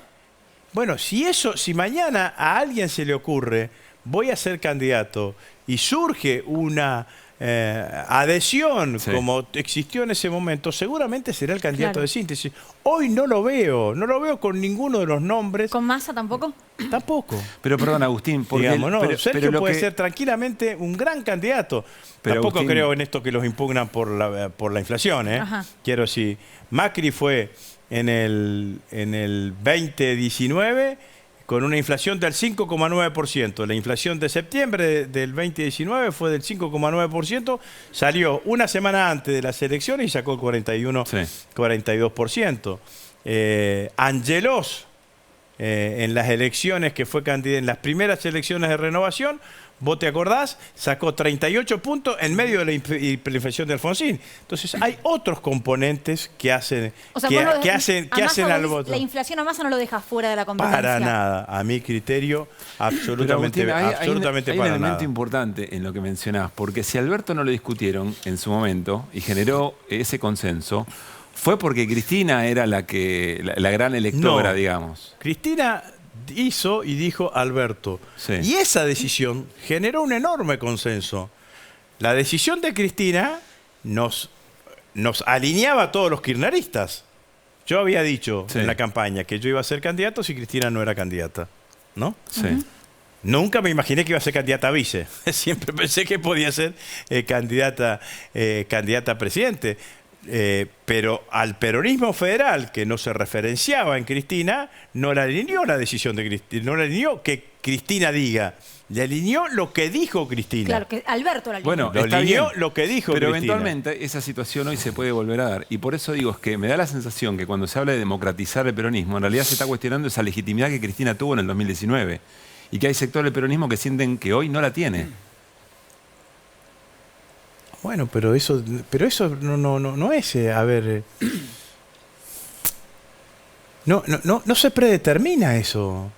Bueno, si mañana a alguien se le ocurre, voy a ser candidato, y surge una adhesión, sí, como existió en ese momento, seguramente será el candidato, claro, de síntesis. Hoy no lo veo con ninguno de los nombres. ¿Con Massa tampoco? Tampoco. Pero perdón, Agustín, porque digamos, no, Sergio puede ser tranquilamente un gran candidato. Pero tampoco, Agustín, creo en esto que los impugnan por la inflación. Quiero decir, Macri fue en el 2019 con una inflación del 5,9%. La inflación de septiembre del 2019 fue del 5,9%. Salió una semana antes de las elecciones y sacó el 42%. Angelos, en las elecciones que fue candidato, en las primeras elecciones de Renovación, vos te acordás, sacó 38 puntos en medio de la inflación de Alfonsín. Entonces hay otros componentes que hacen, o sea, que hacen al voto. La inflación a Massa no lo deja fuera de la competencia. Para nada, a mi criterio, absolutamente, Agustín, para nada. Hay un elemento importante en lo que mencionás, porque si Alberto no lo discutieron en su momento y generó ese consenso, fue porque Cristina era la gran electora, no, digamos. Cristina hizo y dijo Alberto. Sí. Y esa decisión generó un enorme consenso. La decisión de Cristina nos alineaba a todos los kirchneristas. Yo había dicho en la campaña que yo iba a ser candidato si Cristina no era candidata, ¿no? Sí. Nunca me imaginé que iba a ser candidata a vice. Siempre pensé que podía ser candidata a presidente. Pero al peronismo federal, que no se referenciaba en Cristina, no le alineó la decisión de Cristina, no le alineó que Cristina diga, le alineó lo que dijo Cristina. Claro, que Alberto la alineó. Bueno, lo alineó lo que dijo pero Cristina. Eventualmente esa situación hoy se puede volver a dar. Y por eso digo, es que me da la sensación que cuando se habla de democratizar el peronismo, en realidad se está cuestionando esa legitimidad que Cristina tuvo en el 2019. Y que hay sectores del peronismo que sienten que hoy no la tiene. Bueno, pero eso no es, a ver, no se predetermina eso.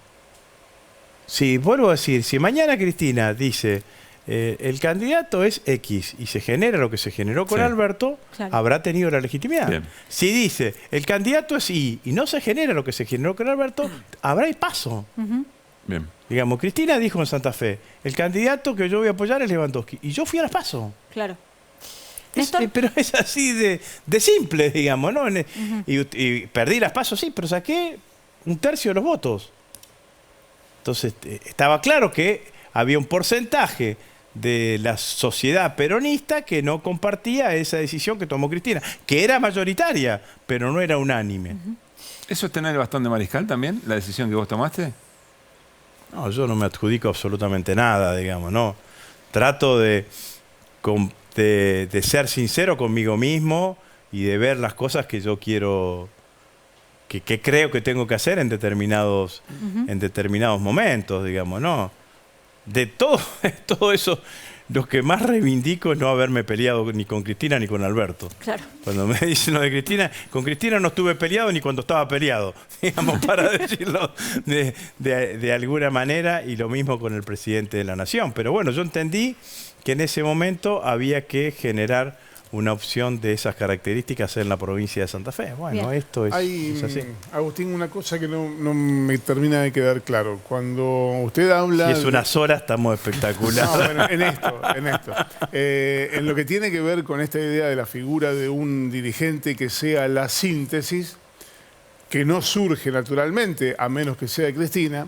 Si vuelvo a decir, si mañana Cristina dice el candidato es X y se genera lo que se generó con Alberto, habrá tenido la legitimidad. Bien. Si dice el candidato es Y y no se genera lo que se generó con Alberto, habrá el paso. Bien. Digamos, Cristina dijo en Santa Fe, el candidato que yo voy a apoyar es Lewandowski. Y yo fui a las PASO. Claro. Pero es así de simple, digamos, ¿no? Y perdí las PASO, sí, pero saqué 1/3 de los votos. Entonces, estaba claro que había un porcentaje de la sociedad peronista que no compartía esa decisión que tomó Cristina, que era mayoritaria, pero no era unánime. ¿Eso es tener el bastón de mariscal también, la decisión que vos tomaste? No, yo no me adjudico absolutamente nada, digamos, ¿no? Trato de ser sincero conmigo mismo y de ver las cosas que yo quiero, que creo que tengo que hacer en determinados momentos, digamos, ¿no? De todo eso, lo que más reivindico es no haberme peleado ni con Cristina ni con Alberto. Claro. Cuando me dicen lo de Cristina, con Cristina no estuve peleado ni cuando estaba peleado, digamos, para decirlo de alguna manera, y lo mismo con el presidente de la Nación. Pero bueno, yo entendí que en ese momento había que generar una opción de esas características en la provincia de Santa Fe. Bueno, esto es así. Agustín, una cosa que no me termina de quedar claro. Cuando usted habla... Si es unas horas, estamos espectaculares. No, bueno, en esto. En lo que tiene que ver con esta idea de la figura de un dirigente que sea la síntesis, que no surge naturalmente, a menos que sea Cristina,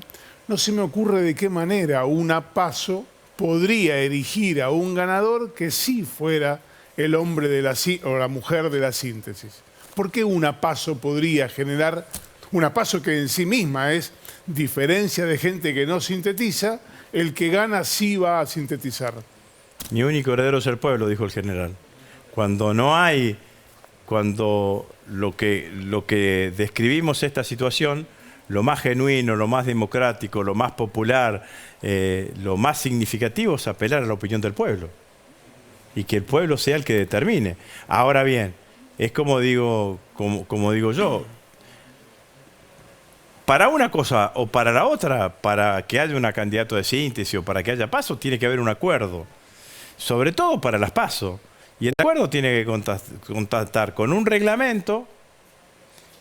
no se me ocurre de qué manera una PASO podría erigir a un ganador que sí fuera el hombre o la mujer de la síntesis. ¿Por qué una PASO podría generar una PASO que en sí misma es diferencia de gente que no sintetiza? El que gana sí va a sintetizar. Mi único heredero es el pueblo, dijo el general. Cuando lo que describimos esta situación, lo más genuino, lo más democrático, lo más popular, lo más significativo es apelar a la opinión del pueblo. Y que el pueblo sea el que determine. Ahora bien, es como digo yo, para una cosa o para la otra, para que haya una candidato de síntesis o para que haya PASO, tiene que haber un acuerdo. Sobre todo para las PASO. Y el acuerdo tiene que contactar con un reglamento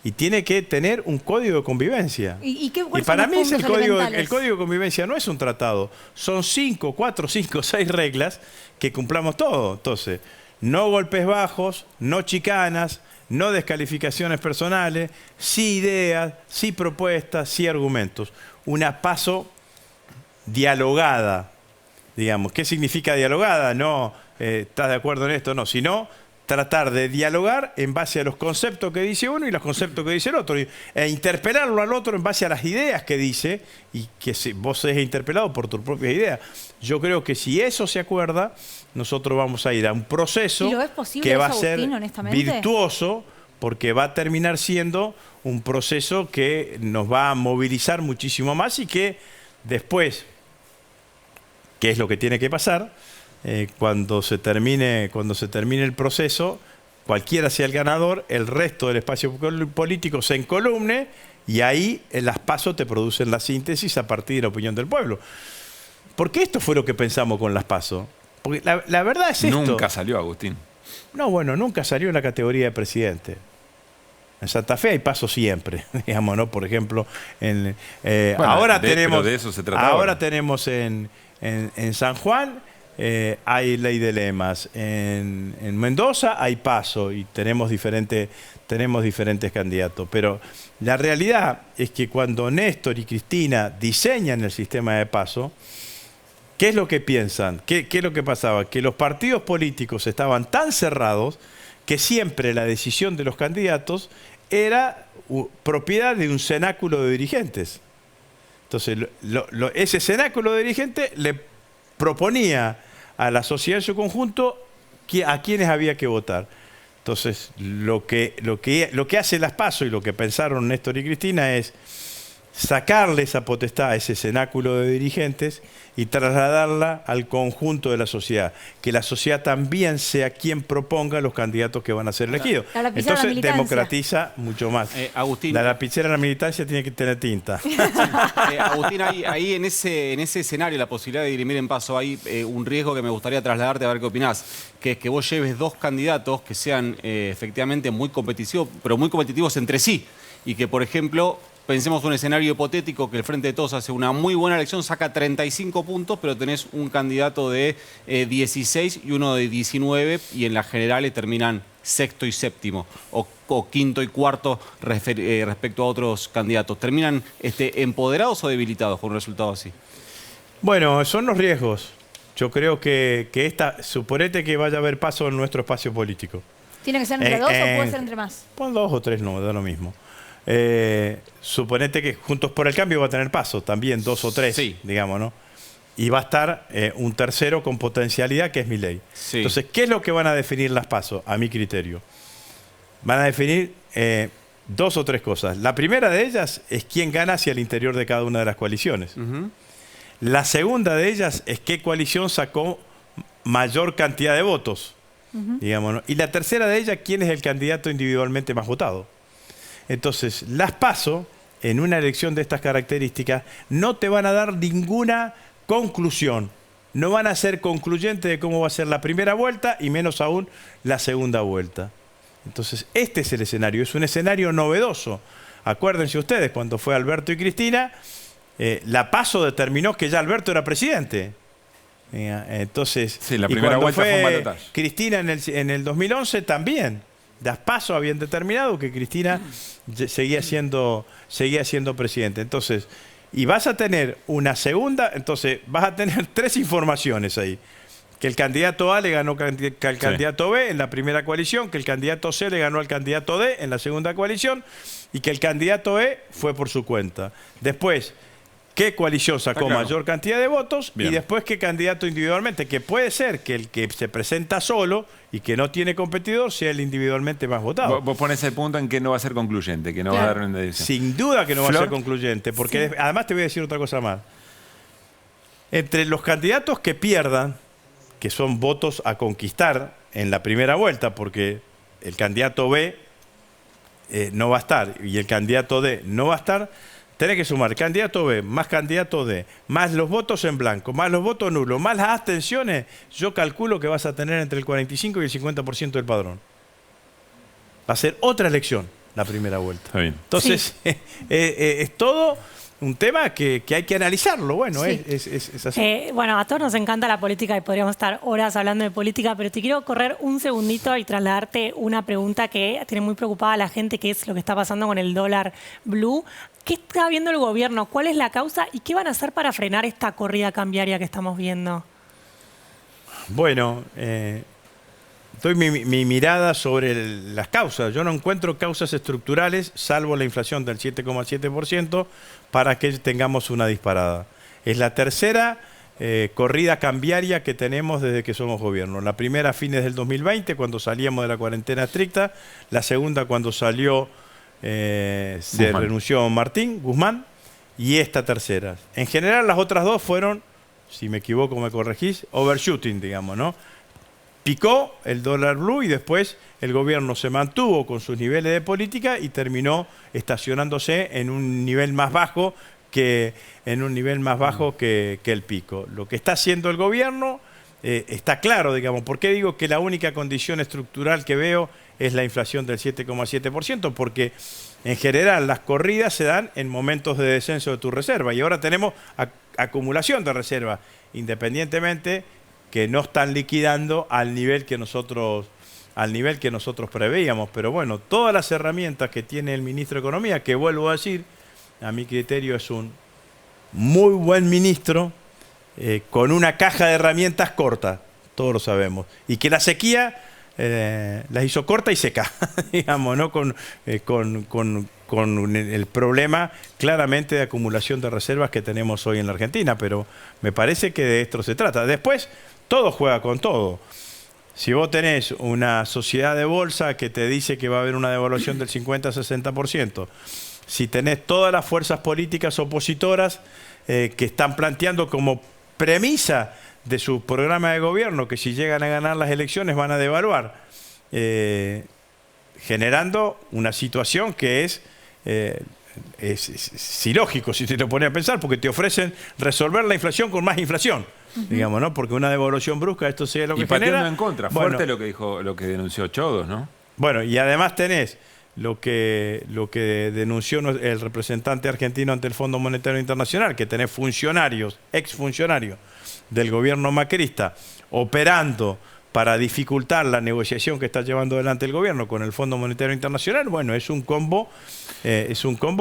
y tiene que tener un código de convivencia. Y para mí el código de convivencia no es un tratado, son 4, 5, 6 reglas que cumplamos todo. Entonces, no golpes bajos, no chicanas, no descalificaciones personales, sí ideas, sí propuestas, sí argumentos. Una PASO dialogada, digamos. ¿Qué significa dialogada? No, ¿estás de acuerdo en esto? No, sino tratar de dialogar en base a los conceptos que dice uno y los conceptos que dice el otro, e interpelarlo al otro en base a las ideas que dice, y que vos seas interpelado por tus propias ideas. Yo creo que si eso se acuerda, nosotros vamos a ir a un proceso que va a ser virtuoso, porque va a terminar siendo un proceso que nos va a movilizar muchísimo más y que después, ¿qué es lo que tiene que pasar? Cuando se termine el proceso, cualquiera sea el ganador, el resto del espacio político se encolumne y ahí en las PASO te producen la síntesis a partir de la opinión del pueblo. Porque esto fue lo que pensamos con las PASO. Porque la verdad es esto. Nunca salió, Agustín. No, bueno, nunca salió en la categoría de presidente. En Santa Fe hay PASO siempre, digamos, ¿no? Por ejemplo, Bueno, ahora pero tenemos, de eso se trata ahora tenemos en San Juan, hay ley de lemas. En Mendoza hay PASO y tenemos diferentes candidatos. Pero la realidad es que cuando Néstor y Cristina diseñan el sistema de PASO, ¿qué es lo que piensan? ¿Qué es lo que pasaba? Que los partidos políticos estaban tan cerrados que siempre la decisión de los candidatos era propiedad de un cenáculo de dirigentes. Entonces, ese cenáculo de dirigentes le proponía a la sociedad en su conjunto a quienes había que votar. Entonces, lo que hace las PASO y lo que pensaron Néstor y Cristina es sacarle esa potestad a ese cenáculo de dirigentes y trasladarla al conjunto de la sociedad. Que la sociedad también sea quien proponga los candidatos que van a ser elegidos. Entonces democratiza mucho más. Agustín, la lapicera de la militancia tiene que tener tinta. Agustín, ahí en ese escenario, la posibilidad de dirimir en PASO, hay un riesgo que me gustaría trasladarte a ver qué opinás, que es que vos lleves dos candidatos que sean efectivamente muy competitivos, pero muy competitivos entre sí, y que, por ejemplo, pensemos un escenario hipotético que el Frente de Todos hace una muy buena elección, saca 35 puntos, pero tenés un candidato de 16 y uno de 19, y en las generales terminan sexto y séptimo, o quinto y cuarto respecto a otros candidatos. ¿Terminan empoderados o debilitados con un resultado así? Bueno, son los riesgos. Yo creo que suponete que vaya a haber PASO en nuestro espacio político. ¿Tiene que ser entre dos o puede ser entre más? Pues 2 o 3 no, da lo mismo. Suponete que Juntos por el Cambio va a tener PASO, también 2 o 3, sí, digamos, ¿no? Y va a estar un tercero con potencialidad, que es Milei. Sí. Entonces, ¿qué es lo que van a definir las PASO, a mi criterio? Van a definir 2 o 3 cosas. La primera de ellas es quién gana hacia el interior de cada una de las coaliciones. La segunda de ellas es qué coalición sacó mayor cantidad de votos, digamos, ¿no? Y la tercera de ellas, quién es el candidato individualmente más votado. Entonces, las PASO, en una elección de estas características, no te van a dar ninguna conclusión. No van a ser concluyentes de cómo va a ser la primera vuelta y menos aún la segunda vuelta. Entonces, este es el escenario. Es un escenario novedoso. Acuérdense ustedes, cuando fue Alberto y Cristina, la PASO determinó que ya Alberto era presidente. Entonces, sí, la primera vuelta fue un balotaje. Cristina en el 2011 también. Las PASO habían determinado que Cristina seguía siendo presidente. Entonces, y vas a tener una segunda, entonces vas a tener 3 informaciones ahí. Que el candidato A le ganó al candidato B en la primera coalición, que el candidato C le ganó al candidato D en la segunda coalición y que el candidato E fue por su cuenta. Después, qué coalición sacó mayor cantidad de votos. Bien. Y después qué candidato individualmente, que puede ser que el que se presenta solo y que no tiene competidor sea el individualmente más votado. Vos pones el punto en que no va a ser concluyente, que no va a dar una decisión. Sin duda que no va a ser concluyente, porque además te voy a decir otra cosa más. Entre los candidatos que pierdan, que son votos a conquistar en la primera vuelta, porque el candidato B no va a estar y el candidato D no va a estar, tenés que sumar candidato B, más candidato D, más los votos en blanco, más los votos nulos, más las abstenciones. Yo calculo que vas a tener entre el 45 y el 50% del padrón. Va a ser otra elección la primera vuelta. Está bien. Entonces, sí, es todo un tema que hay que analizarlo. Bueno, sí, es así. Bueno, a todos nos encanta la política y podríamos estar horas hablando de política, pero te quiero correr un segundito y trasladarte una pregunta que tiene muy preocupada a la gente, que es lo que está pasando con el dólar blue. ¿Qué está viendo el gobierno? ¿Cuál es la causa? ¿Y qué van a hacer para frenar esta corrida cambiaria que estamos viendo? Bueno, doy mi mirada sobre las causas. Yo no encuentro causas estructurales, salvo la inflación del 7,7%, para que tengamos una disparada. Es la tercera corrida cambiaria que tenemos desde que somos gobierno. La primera a fines del 2020, cuando salíamos de la cuarentena estricta. La segunda cuando salió... se renunció Martín Guzmán, y esta tercera. En general las otras dos fueron, si me equivoco me corregís, overshooting, digamos, ¿no? Picó el dólar blue y después el gobierno se mantuvo con sus niveles de política y terminó estacionándose en un nivel más bajo que el pico. Lo que está haciendo el gobierno está claro, digamos. ¿Por qué digo que la única condición estructural que veo es la inflación del 7,7%? Porque en general las corridas se dan en momentos de descenso de tu reserva y ahora tenemos acumulación de reserva, independientemente que no están liquidando al nivel que nosotros preveíamos. Pero bueno, todas las herramientas que tiene el ministro de Economía, que vuelvo a decir, a mi criterio es un muy buen ministro, con una caja de herramientas corta, todos lo sabemos, y que la sequía las hizo corta y seca, digamos, ¿no? Con el problema claramente de acumulación de reservas que tenemos hoy en la Argentina, pero me parece que de esto se trata. Después, todo juega con todo. Si vos tenés una sociedad de bolsa que te dice que va a haber una devaluación del 50-60%, si tenés todas las fuerzas políticas opositoras que están planteando como premisa de su programa de gobierno que si llegan a ganar las elecciones van a devaluar, generando una situación que es ilógico si te lo pones a pensar, porque te ofrecen resolver la inflación con más inflación, digamos, ¿no? Porque una devaluación brusca, esto sea lo que genera. Y pateando en contra, fuerte lo que denunció Chodos, ¿no? Bueno, y además tenés lo que denunció el representante argentino ante el Fondo Monetario Internacional, que tenés funcionarios, exfuncionarios del gobierno macrista, operando para dificultar la negociación que está llevando adelante el gobierno con el Fondo Monetario Internacional. Bueno, es un combo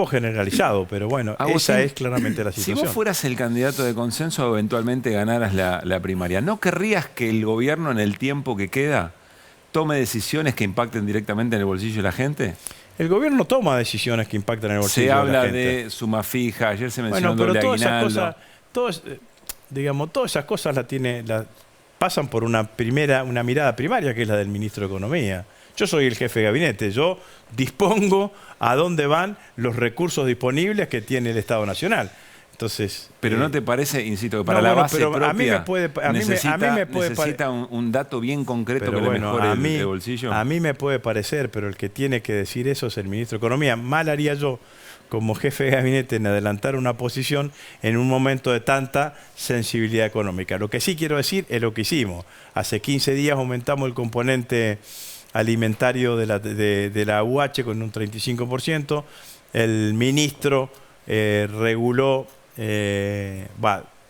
generalizado, pero bueno, Agustín, esa es claramente la situación. Si vos fueras el candidato de consenso o eventualmente ganaras la primaria, ¿no querrías que el gobierno en el tiempo que queda tome decisiones que impacten directamente en el bolsillo de la gente? El gobierno toma decisiones que impactan en el bolsillo de la gente. Se habla de suma fija, ayer se mencionó doble aguinaldo. Todas esas cosas pasan por una mirada primaria, que es la del ministro de Economía. Yo soy el jefe de gabinete, yo dispongo a dónde van los recursos disponibles que tiene el Estado Nacional. Entonces, pero ¿no te parece, insisto, que para la base propia necesita un dato bien concreto que le mejore el bolsillo? A mí me puede parecer, pero el que tiene que decir eso es el ministro de Economía. Mal haría yo, como jefe de gabinete, en adelantar una posición en un momento de tanta sensibilidad económica. Lo que sí quiero decir es lo que hicimos. Hace 15 días aumentamos el componente alimentario de la UH con un 35%. El ministro reguló,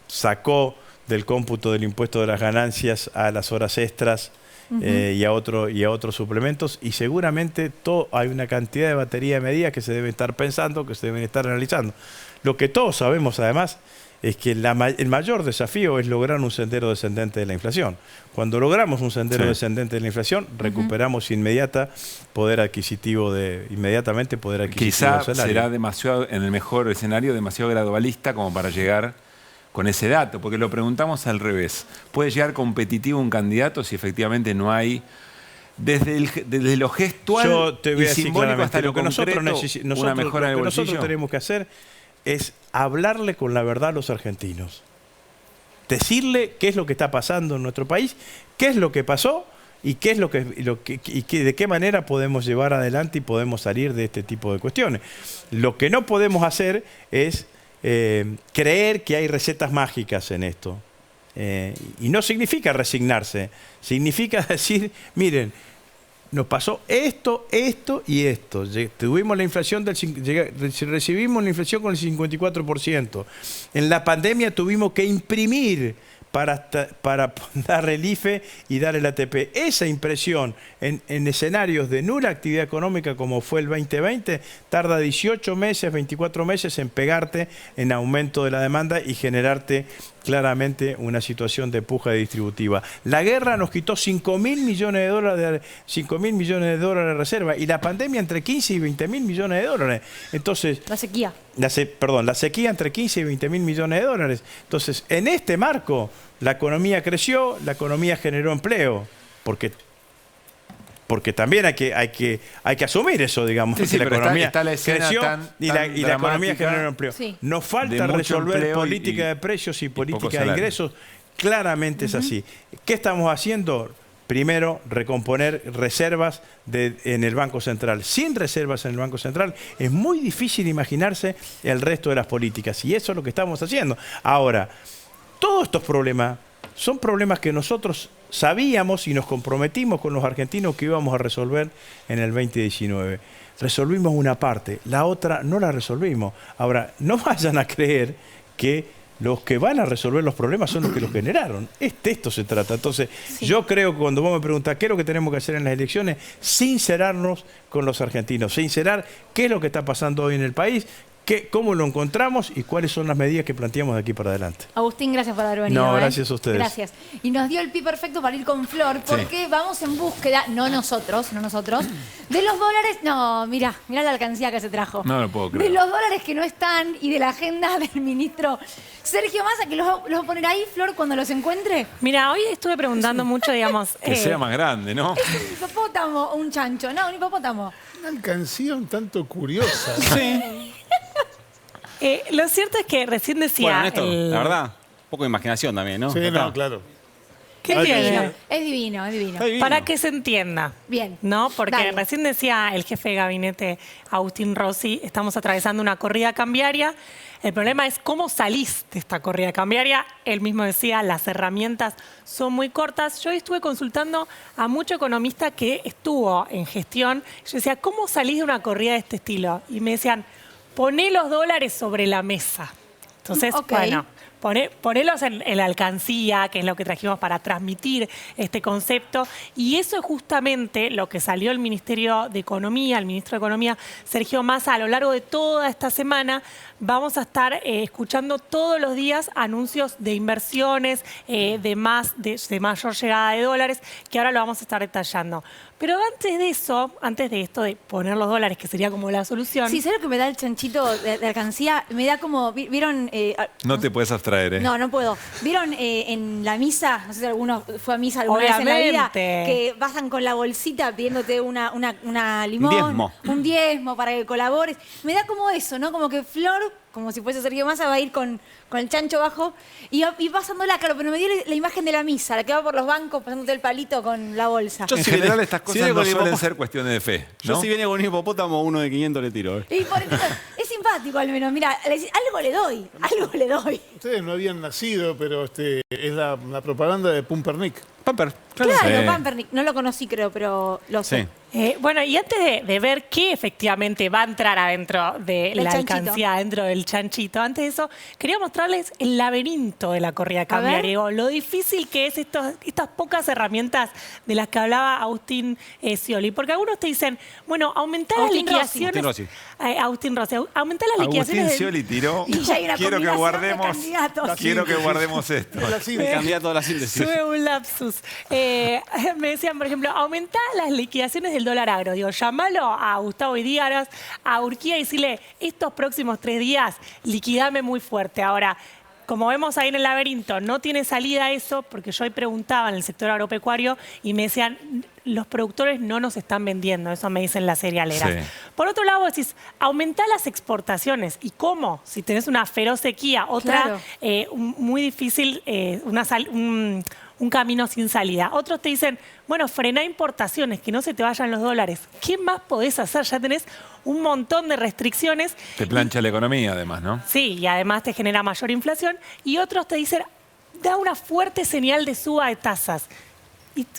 sacó del cómputo del impuesto de las ganancias a las horas extras y a otros suplementos, y seguramente hay una cantidad de batería de medidas que se deben estar pensando, que se deben estar analizando. Lo que todos sabemos además es que el mayor desafío es lograr un sendero descendente de la inflación. Cuando logramos un sendero descendente de la inflación, recuperamos inmediatamente poder adquisitivo del Quizá salario. Será demasiado, en el mejor escenario, demasiado gradualista como para llegar con ese dato, porque lo preguntamos al revés. ¿Puede llegar competitivo un candidato si efectivamente no hay, desde lo gestual y simbólico hasta lo concreto, una mejora del bolsillo? Lo que nosotros tenemos que hacer es hablarle con la verdad a los argentinos. Decirle qué es lo que está pasando en nuestro país, qué es lo que pasó y de qué manera podemos llevar adelante y podemos salir de este tipo de cuestiones. Lo que no podemos hacer es creer que hay recetas mágicas en esto. Y no significa resignarse, significa decir, miren, nos pasó esto y esto. Tuvimos la inflación recibimos la inflación con el 54%. En la pandemia tuvimos que imprimir para dar el IFE y dar el ATP. Esa impresión en escenarios de nula actividad económica como fue el 2020, tarda 18 meses, 24 meses en pegarte en aumento de la demanda y generarte claramente una situación de puja distributiva. La guerra nos quitó 5.000 millones de dólares de reserva, y la pandemia entre 15 y 20.000 millones de dólares. Entonces, la sequía entre 15 y 20.000 millones de dólares. Entonces, en este marco, la economía creció, la economía generó empleo, porque también hay que asumir eso, digamos. Sí, la economía está la creció y la economía generó empleo. Sí. Nos falta resolver política de precios y política de ingresos. Claramente es así. ¿Qué estamos haciendo? Primero, recomponer reservas en el Banco Central. Sin reservas en el Banco Central es muy difícil imaginarse el resto de las políticas, y eso es lo que estamos haciendo. Ahora, todos estos problemas son problemas que nosotros sabíamos y nos comprometimos con los argentinos que íbamos a resolver en el 2019. Resolvimos una parte, la otra no la resolvimos. Ahora, no vayan a creer que los que van a resolver los problemas son los que los generaron. De esto se trata. Entonces, yo creo que cuando vos me preguntás qué es lo que tenemos que hacer en las elecciones, sincerarnos con los argentinos, sincerar qué es lo que está pasando hoy en el país, cómo lo encontramos y cuáles son las medidas que planteamos de aquí para adelante. Agustín, gracias por haber venido. No, gracias a ustedes. Gracias. Y nos dio el pie perfecto para ir con Flor, porque vamos en búsqueda, no nosotros, de los dólares. No, mirá la alcancía que se trajo. No lo puedo creer. De los dólares que no están y de la agenda del ministro Sergio Massa, que los va a poner ahí, Flor, cuando los encuentre. Mira, hoy estuve preguntando mucho, digamos... Que sea más grande, ¿no? ¿Es un hipopótamo o un chancho? No, un hipopótamo. Una alcancía un tanto curiosa. Sí. Lo cierto es que recién decía... Bueno, Néstor, la verdad, un poco de imaginación también, ¿no? Sí, no, claro. ¿Qué tiene? Es divino, es divino. Para que se entienda. Bien. ¿No? Porque Dale. recién decía el jefe de gabinete, Agustín Rossi, estamos atravesando una corrida cambiaria. El problema es cómo salís de esta corrida cambiaria. Él mismo decía, las herramientas son muy cortas. Yo estuve consultando a mucho economista que estuvo en gestión. Yo decía, ¿cómo salís de una corrida de este estilo? Y me decían, poné los dólares sobre la mesa. Entonces, bueno, ponelos en la alcancía, que es lo que trajimos para transmitir este concepto. Y eso es justamente lo que salió el Ministerio de Economía, el ministro de Economía, Sergio Massa, a lo largo de toda esta semana. Vamos a estar escuchando todos los días anuncios de inversiones, de mayor llegada de dólares, que ahora lo vamos a estar detallando. Pero antes de eso, antes de esto de poner los dólares, que sería como la solución... Sí, ¿sabes lo que me da el chanchito de alcancía? Me da como... ¿Vieron? No te puedes abstraer, ¿eh? No puedo. ¿Vieron en la misa? No sé si alguno fue a misa alguna vez en la vida. Que bajan con la bolsita pidiéndote una limón. Un diezmo para que colabores. Me da como eso, ¿no? Como que Flor, como si fuese Sergio Massa, va a ir con el chancho bajo y pasándola, claro, pero me dio la imagen de la misa, la que va por los bancos pasándote el palito con la bolsa. En general estas cosas no suelen ser cuestiones de fe, ¿no? Yo si viene con un hipopótamo, uno de 500 le tiro. Y es simpático al menos, mira, algo le doy. Ustedes no habían nacido, pero es la propaganda de Pumpernickel. Claro, Pumpernickel, no lo conocí creo, pero lo sé. Bueno, y antes de ver qué efectivamente va a entrar adentro de la alcancía, dentro del chanchito, antes de eso, quería mostrarles el laberinto de la corrida cambiaria. Lo difícil que es estas pocas herramientas de las que hablaba Agustín Scioli. Porque algunos te dicen, bueno, aumentar las liquidaciones... Agustín Rossi. Aumentar las liquidaciones... Agustín Scioli tiró. Quiero que guardemos esto. El candidato a la síntesis. Sube un lapsus. Me decían, por ejemplo, aumentar las liquidaciones del dólar agro. Digo, llamalo a Gustavo Idígaras, a Urquía y decirle, estos próximos 3 días, liquidame muy fuerte. Ahora, como vemos ahí en el laberinto, no tiene salida eso, porque yo ahí preguntaba en el sector agropecuario y me decían, los productores no nos están vendiendo, eso me dicen las cerealeras. Sí. Por otro lado, decís, aumentar las exportaciones. ¿Y cómo? Si tenés una feroz sequía, otra muy difícil, un camino sin salida. Otros te dicen, bueno, frená importaciones, que no se te vayan los dólares. ¿Qué más podés hacer? Ya tenés un montón de restricciones. Te plancha la economía, además, ¿no? Sí, y además te genera mayor inflación. Y otros te dicen, da una fuerte señal de suba de tasas.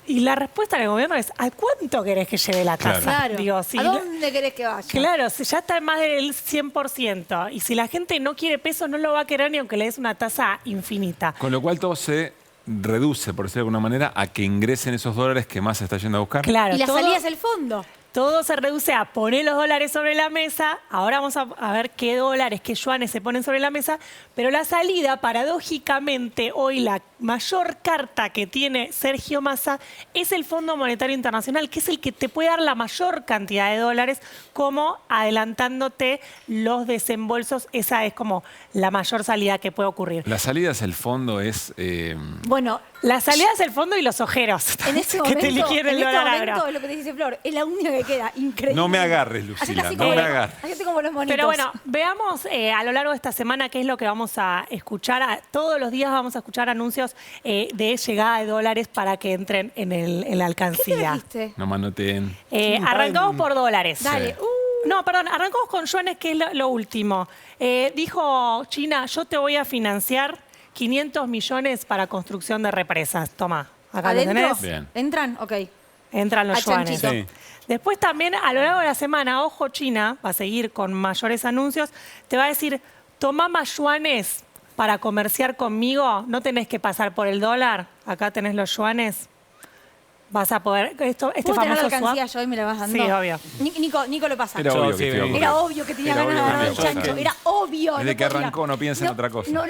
Y la respuesta del gobierno es, ¿a cuánto querés que lleve la tasa? Claro. Digo, ¿a dónde querés que vaya? Claro, ya está en más del 100%. Y si la gente no quiere pesos, no lo va a querer ni aunque le des una tasa infinita. Con lo cual todo se reduce, por decirlo de alguna manera, a que ingresen esos dólares que más se está yendo a buscar. Claro, y la salida es el fondo. Todo se reduce a poner los dólares sobre la mesa. Ahora vamos a ver qué dólares, qué yuanes se ponen sobre la mesa. Pero la salida, paradójicamente, hoy la mayor carta que tiene Sergio Massa es el Fondo Monetario Internacional, que es el que te puede dar la mayor cantidad de dólares, como adelantándote los desembolsos. Esa es como la mayor salida que puede ocurrir. La salida hacia el fondo es... Bueno... La salida es el fondo y los ojeros. En este momento, es lo que te dice Flor, es la única que queda. Increíble. No me agarres, Lucila, no me agarres. Como los monitos. Pero bueno, veamos a lo largo de esta semana qué es lo que vamos a escuchar. Todos los días vamos a escuchar anuncios de llegada de dólares para que entren en la alcancía. ¿Qué te dijiste? No manoteen. Arrancamos por dólares. Dale. No, perdón, arrancamos con yuanes, que es lo último. Dijo China, yo te voy a financiar 500 millones para construcción de represas. Toma, acá lo ¿Adentro? tenés. Bien. ¿Entran? Ok. Entran los Al yuanes. chanchito. Después también, a lo largo de la semana, ojo, China va a seguir con mayores anuncios. Te va a decir, toma más yuanes para comerciar conmigo. No tenés que pasar por el dólar. Acá tenés los yuanes. Vas a poder... este ¿Puedo tener la famoso alcancía swap. yo y me la vas dando? Sí, obvio. Nico lo pasa. Era obvio que te iba a Era ocurrir. obvio que tenía Era ganas de obvio agarrar que el te iba a chancho. ocurrir. Era obvio. Desde que podía. arrancó no piensa en otra cosa. No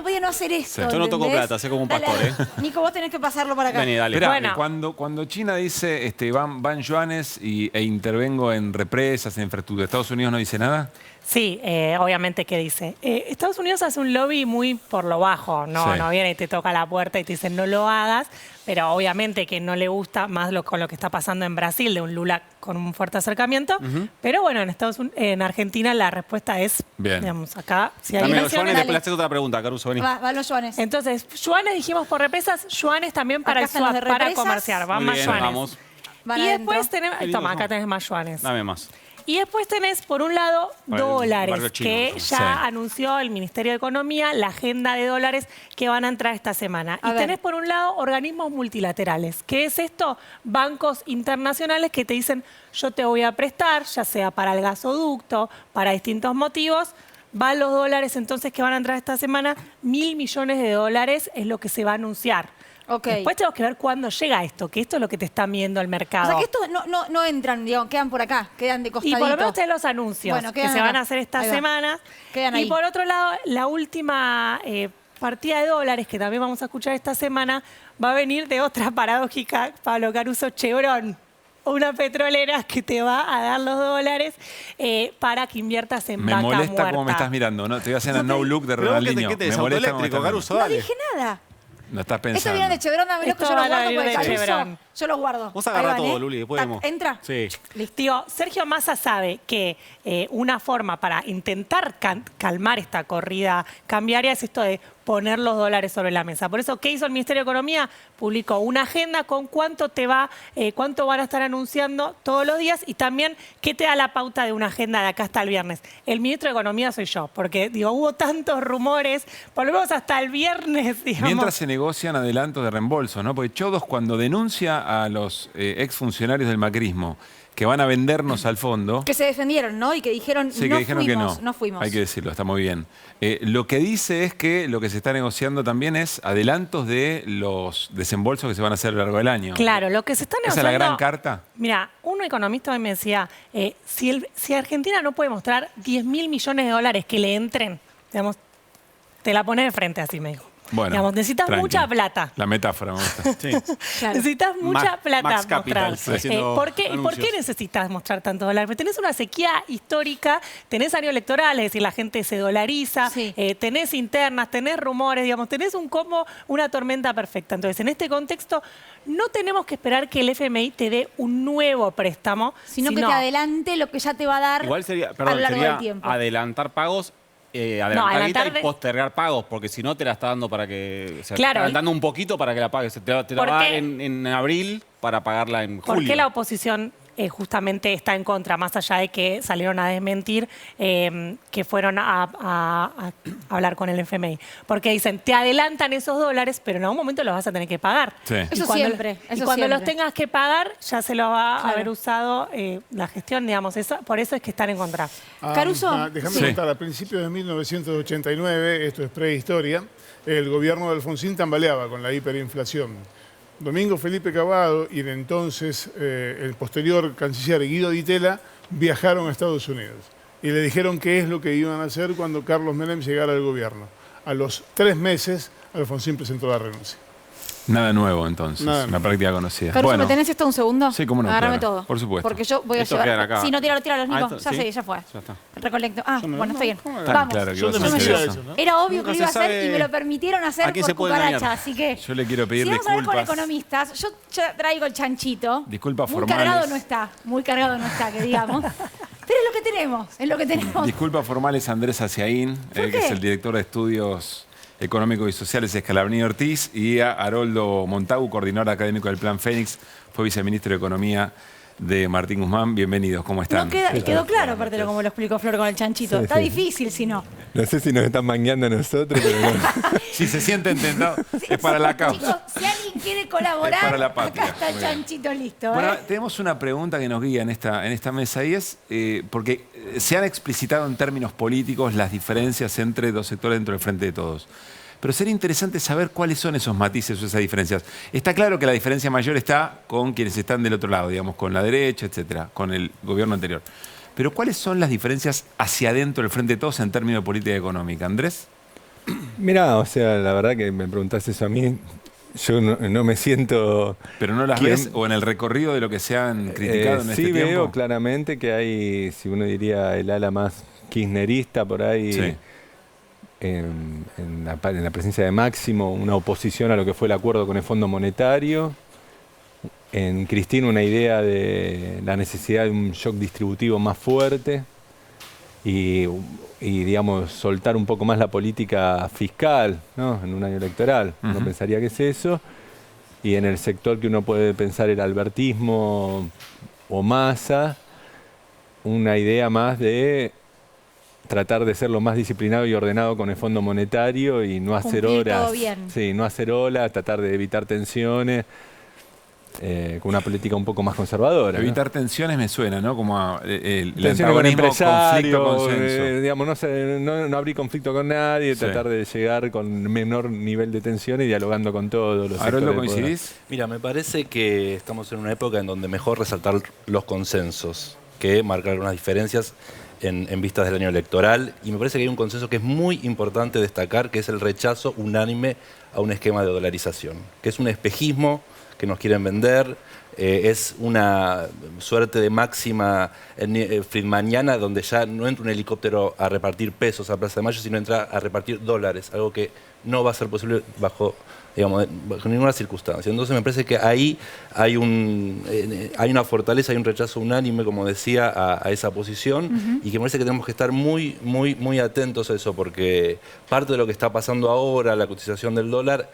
podía no hacer esto. Yo no toco ¿entendés? plata, sé como un Dale, pastor, dale. Nico, vos tenés que pasarlo para acá. Vení, dale. Esperá, cuando China dice van yuanes e intervengo en represas, en infraestructura, ¿Estados Unidos no dice nada? Sí, obviamente, ¿qué dice? Estados Unidos hace un lobby muy por lo bajo, no viene y te toca la puerta y te dice no lo hagas, pero obviamente que no le gusta más con lo que está pasando en Brasil, de un Lula con un fuerte acercamiento, pero bueno, en Argentina la respuesta es, digamos, acá, si hay Dame los inversiones, yuanes, después le haces otra pregunta, Caruso, vení. Van los yuanes. Entonces, yuanes dijimos por represas, yuanes también para Acá el están los swap, de para represas. comerciar, van Muy más bien, yuanes. vamos. Van Y adentro. después tenemos, Qué lindo toma, acá son. tenés más yuanes. Dame más. Y después tenés, por un lado, Para el dólares, barrio chino, que entonces. ya Sí. anunció el Ministerio de Economía la agenda de dólares que van a entrar esta semana. A Y ver. tenés, por un lado, organismos multilaterales. ¿Qué es esto? Bancos internacionales que te dicen, yo te voy a prestar, ya sea para el gasoducto, para distintos motivos. Van los dólares, entonces, que van a entrar esta semana. 1.000 millones de dólares es lo que se va a anunciar. Ok. Después tenemos que ver cuándo llega esto, que esto es lo que te está midiendo el O mercado. sea que estos no entran, digamos, quedan por acá, quedan de Y costadito. por lo menos tenés los anuncios Bueno, que quedan se van acá. a hacer esta Ahí va. semana. Quedan Y ahí. por otro lado, la última partida de dólares que también vamos a escuchar esta semana va a venir de otra paradójica, Pablo Caruso, Chevron. Una petrolera que te va a dar los dólares para que inviertas en Me vaca molesta muerta. cómo me estás mirando, ¿no? Te voy a hacer una no look de Pero vos, ¿qué te- Ronaldinho. qué te Me es molesta cómo me autoeléctrico, estás Caruso? mirando. No Dale. dije nada. No estás Esto pensando. viene de Chevron, dámelo que Esto yo lo van a guardo venir porque de Caruso, Chevron. yo lo guardo. Vos Ahí agarrá van, todo, Luli, después vemos. ¿Entra? Sí. Digo, Sergio Massa sabe que una forma para intentar calmar esta corrida cambiaria es esto de poner los dólares sobre la mesa. Por eso, ¿qué hizo el Ministerio de Economía? Publicó una agenda con cuánto van a estar anunciando todos los días y también qué te da la pauta de una agenda de acá hasta el viernes. El ministro de Economía soy yo, porque digo, hubo tantos rumores, por lo menos hasta el viernes, digamos. Mientras se negocian adelantos de reembolso, ¿no? Porque Chodos, cuando denuncia a los exfuncionarios del macrismo que van a vendernos al fondo. Que se defendieron, ¿no? Y que dijeron, Sí, no que dijeron fuimos, que no fuimos. Hay que decirlo, está muy bien. Lo que dice es que lo que se está negociando también es adelantos de los desembolsos que se van a hacer a lo largo del año. Claro, lo que se está ¿Esa negociando... es la gran carta? Mira, un economista hoy me decía, si Argentina no puede mostrar 10.000 millones de dólares que le entren, digamos, te la pones de frente así, me dijo. Bueno, Digamos, necesitas tranqui. mucha plata. La metáfora me gusta. Claro. Necesitas mucha plata Max Capital, mostrar. haciendo ¿Por qué anuncios. necesitas mostrar tanto dólar? Porque tenés una sequía histórica, tenés años electorales, es decir, la gente se dolariza, Sí. tenés internas, tenés rumores, digamos, tenés un combo, una tormenta perfecta. Entonces, en este contexto, no tenemos que esperar que el FMI te dé un nuevo préstamo, Sino que te adelante lo que ya te va a dar Igual sería, a lo perdón, largo sería del tiempo. adelantar pagos, adelantar adelantar guita y postergar pagos, porque si no te la está dando para que... O sea, Claro. te está dando un poquito para que la pagues. Te la ¿Por da qué? en abril para pagarla en julio. ¿Por qué la oposición justamente está en contra, más allá de que salieron a desmentir que fueron a hablar con el FMI? Porque dicen, te adelantan esos dólares, pero en algún momento los vas a tener que pagar. Sí. Eso Y cuando- siempre, Y eso cuando siempre. los tengas que pagar, ya se los va a Claro. haber usado la gestión, digamos. Por eso es que están en contra. Caruso. Déjame Sí. contar, a principios de 1989, esto es prehistoria, el gobierno de Alfonsín tambaleaba con la hiperinflación. Domingo Felipe Cavado y el entonces el posterior canciller Guido Di Tella viajaron a Estados Unidos y le dijeron qué es lo que iban a hacer cuando Carlos Menem llegara al gobierno. A los 3 meses, Alfonsín presentó la renuncia. Nada nuevo, entonces. Nada Una nuevo. práctica conocida. Caruso, Bueno, ¿me tenés esto un segundo? Sí, cómo no, Agárrame claro. todo. Por supuesto. Porque yo voy a Estos quedan llevar... acá. Sí, no, tíralo, Nico. esto- Ya ¿sí? sé, ya fue. Ya está. Recolecto. Ah, Yo no- bueno, está bien. ¿cómo Tan Vamos. claro que Yo vas a no hacer hacía eso. eso, ¿no? Era obvio Nunca que se lo iba a hacer sabe y me lo permitieron a hacer quién por se puede cucaracha, engañar. así que... Yo le quiero pedir Si vamos a hablar con disculpas. economistas, yo ya traigo el chanchito. Disculpas muy formales. muy cargado no está, que digamos. Pero es lo que tenemos, es lo que tenemos. Disculpas formales a Andrés Aciaín, ¿Por que es qué? el director de estudios económicos y sociales de Scalabrini Ortiz, y a Haroldo Montagu, coordinador académico del Plan Fénix, fue viceministro de Economía de Martín Guzmán. Bienvenidos, ¿cómo están? No quedó claro, aparte de como lo explicó Flor con el chanchito. Sí, Está sí. difícil si no. No sé si nos están mangueando a nosotros, pero no. Si se sienten tentados, es para la causa. Chicos, si alguien quiere colaborar, Es para la patria. acá está Muy bien. Chanchito listo. Bueno, tenemos una pregunta que nos guía en esta mesa y es, porque se han explicitado en términos políticos las diferencias entre dos sectores dentro del Frente de Todos. Pero sería interesante saber cuáles son esos matices o esas diferencias. Está claro que la diferencia mayor está con quienes están del otro lado, digamos, con la derecha, etcétera, con el gobierno anterior. Pero ¿cuáles son las diferencias hacia adentro del Frente de Todos en términos de política económica? ¿Andrés? Mirá, o sea, la verdad que me preguntás eso a mí, yo no me siento... ¿Pero no las ves o en el recorrido de lo que se han criticado en este tiempo? Sí, veo claramente que hay, si uno diría, el ala más kirchnerista por ahí... Sí. En la presencia de Máximo, una oposición a lo que fue el acuerdo con el Fondo Monetario. En Cristina una idea de la necesidad de un shock distributivo más fuerte y digamos, soltar un poco más la política fiscal, ¿no? En un año electoral. Uno pensaría que es eso. Y en el sector que uno puede pensar el albertismo o Massa, una idea más de tratar de ser lo más disciplinado y ordenado con el Fondo Monetario y no hacer horas. Todo bien. Sí, no hacer olas, tratar de evitar tensiones, con una política un poco más conservadora. Evitar tensiones me suena, ¿no? Como el tensiones con antagonismo, conflicto, empresarios, consenso. digamos, no abrir conflicto con nadie, Sí. tratar de llegar con menor nivel de tensión y dialogando con todos los sectores ¿Haroldo, del poder. coincidís? Mira, me parece que estamos en una época en donde mejor resaltar los consensos que marcar unas diferencias en vistas del año electoral, y me parece que hay un consenso que es muy importante destacar, que es el rechazo unánime a un esquema de dolarización, que es un espejismo que nos quieren vender, es una suerte de máxima friedmaniana donde ya no entra un helicóptero a repartir pesos a Plaza de Mayo, sino entra a repartir dólares, algo que no va a ser posible bajo ninguna circunstancia. Entonces me parece que ahí hay una fortaleza, hay un rechazo unánime, como decía, a esa posición, y que me parece que tenemos que estar muy, muy, muy atentos a eso, porque parte de lo que está pasando ahora, la cotización del dólar,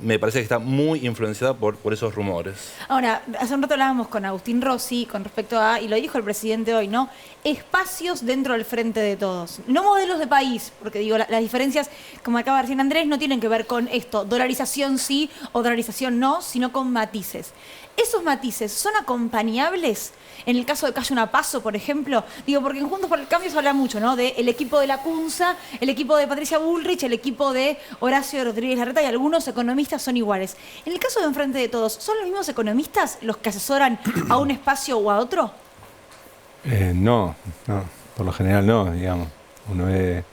me parece que está muy influenciada por esos rumores. Ahora, hace un rato hablábamos con Agustín Rossi con respecto a, y lo dijo el presidente hoy, ¿no? Espacios dentro del Frente de Todos. No modelos de país, porque digo, las diferencias, como acaba recién Andrés, no tienen que ver con esto, dolarización sí o dolarización no, sino con matices. ¿Esos matices son acompañables en el caso de que haya una PASO, por ejemplo? Digo, porque en Juntos por el Cambio se habla mucho, ¿no? De el equipo de la Cunza, el equipo de Patricia Bullrich, el equipo de Horacio Rodríguez Larreta, y algunos economistas son iguales. En el caso de Enfrente de Todos, ¿son los mismos economistas los que asesoran a un espacio o a otro? No, por lo general no, digamos. Uno ve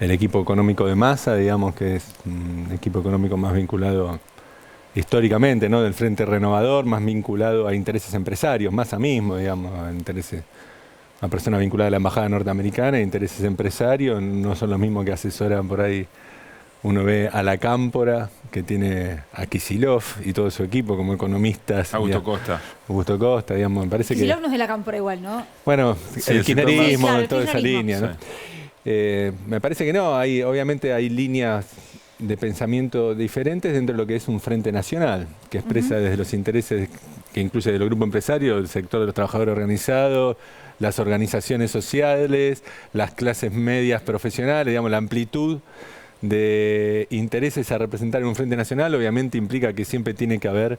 el equipo económico de Massa, digamos, que es un equipo económico más vinculado históricamente, ¿no? Del Frente Renovador, más vinculado a intereses empresarios, Massa mismo, digamos, a intereses, una persona vinculada a la embajada norteamericana, intereses empresarios, no son los mismos que asesoran por ahí. Uno ve a la Cámpora, que tiene a Kicillof y todo su equipo como economistas. Augusto Costa. Augusto Costa, digamos, me parece Kicillof no es de la Cámpora igual, ¿no? Bueno, Sí, el kirchnerismo, claro, el toda esa kirchnerismo. línea, ¿no? Sí. Me parece que no, obviamente hay líneas de pensamiento diferentes dentro de lo que es un frente nacional, que expresa desde los intereses, que incluye de los grupos empresarios, el sector de los trabajadores organizados, las organizaciones sociales, las clases medias profesionales, digamos, la amplitud de intereses a representar en un frente nacional, obviamente implica que siempre tiene que haber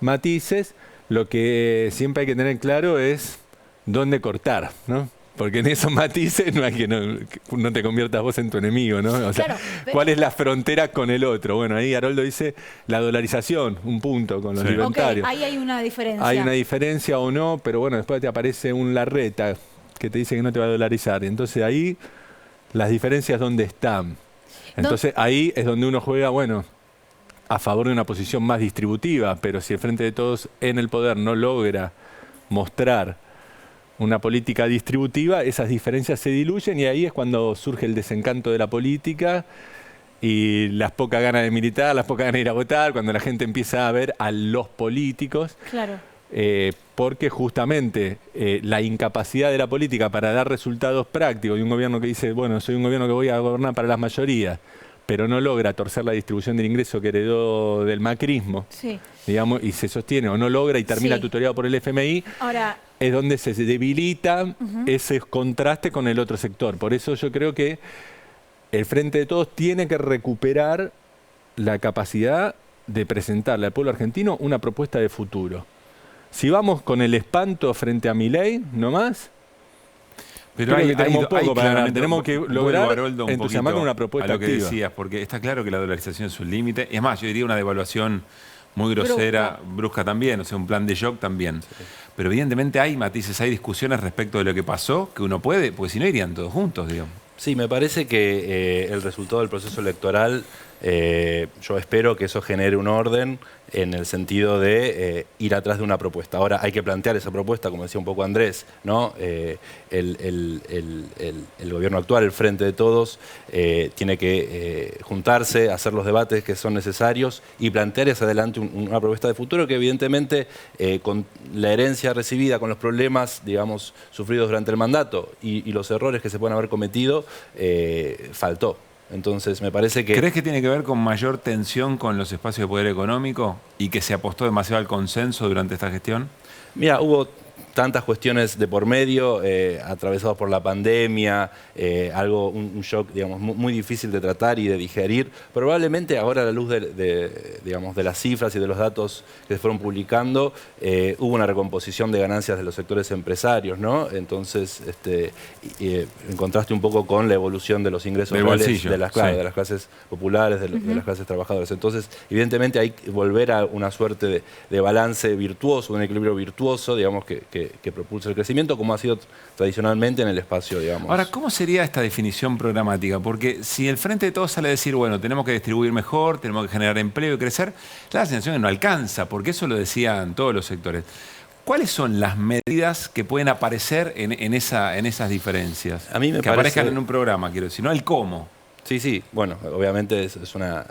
matices. Lo que siempre hay que tener claro es dónde cortar, ¿no? Porque en esos matices no hay que no te conviertas vos en tu enemigo, ¿no? O sea, Claro, pero- ¿cuál es la frontera con el otro? Bueno, ahí Haroldo dice la dolarización, un punto con los Ok, libertarios. ahí hay una diferencia. Hay una diferencia o no, pero bueno, después te aparece un Larreta que te dice que no te va a dolarizar. Entonces ahí las diferencias ¿dónde están? Entonces ahí es donde uno juega, bueno, a favor de una posición más distributiva, pero si el Frente de Todos en el poder no logra mostrar una política distributiva, esas diferencias se diluyen y ahí es cuando surge el desencanto de la política y las pocas ganas de militar, las pocas ganas de ir a votar, cuando la gente empieza a ver a los políticos. Claro. Porque justamente la incapacidad de la política para dar resultados prácticos y un gobierno que dice, bueno, soy un gobierno que voy a gobernar para las mayorías, pero no logra torcer la distribución del ingreso que heredó del macrismo, Sí. digamos, y se sostiene o no logra y termina Sí. tutoriado por el FMI, Ahora, es donde se debilita ese contraste con el otro sector. Por eso yo creo que el Frente de Todos tiene que recuperar la capacidad de presentarle al pueblo argentino una propuesta de futuro. Si vamos con el espanto frente a Milei, nomás, pero hay, tenemos poco para ganar. claramente, Tenemos que vuelvo, lograr Haroldo, un entusiasmar con poquito una propuesta a lo que activa. decías, porque está claro que la dolarización es un límite. Es más, yo diría una devaluación muy grosera, brusca también, o sea, un plan de shock también. Sí. Pero evidentemente hay matices, hay discusiones respecto de lo que pasó, que uno puede, porque si no irían todos juntos, digamos. Sí, me parece que el resultado del proceso electoral, yo espero que eso genere un orden en el sentido de ir atrás de una propuesta. Ahora hay que plantear esa propuesta, como decía un poco Andrés, ¿no? El gobierno actual, el Frente de Todos, tiene que juntarse, hacer los debates que son necesarios y plantear hacia adelante una propuesta de futuro que evidentemente con la herencia recibida, con los problemas, digamos, sufridos durante el mandato y los errores que se pueden haber cometido, faltó. Entonces, me parece que... ¿Crees que tiene que ver con mayor tensión con los espacios de poder económico y que se apostó demasiado al consenso durante esta gestión? Mira, hubo tantas cuestiones de por medio, atravesados por la pandemia, un shock, digamos, muy difícil de tratar y de digerir. Probablemente ahora, a la luz digamos, de las cifras y de los datos que se fueron publicando, hubo una recomposición de ganancias de los sectores empresarios, ¿no? Entonces, en contraste un poco con la evolución de los ingresos reales de las clases populares, de las clases trabajadoras. Entonces, evidentemente hay que volver a una suerte de balance virtuoso, un equilibrio virtuoso, digamos, que propulsa el crecimiento, como ha sido tradicionalmente en el espacio, digamos. Ahora, ¿cómo sería esta definición programática? Porque si el Frente de Todos sale a decir, bueno, tenemos que distribuir mejor, tenemos que generar empleo y crecer, la sensación es que no alcanza, porque eso lo decían todos los sectores. ¿Cuáles son las medidas que pueden aparecer en esas diferencias? A mí me que aparezcan en un programa, quiero decir, no el cómo. Sí, sí, bueno, obviamente es una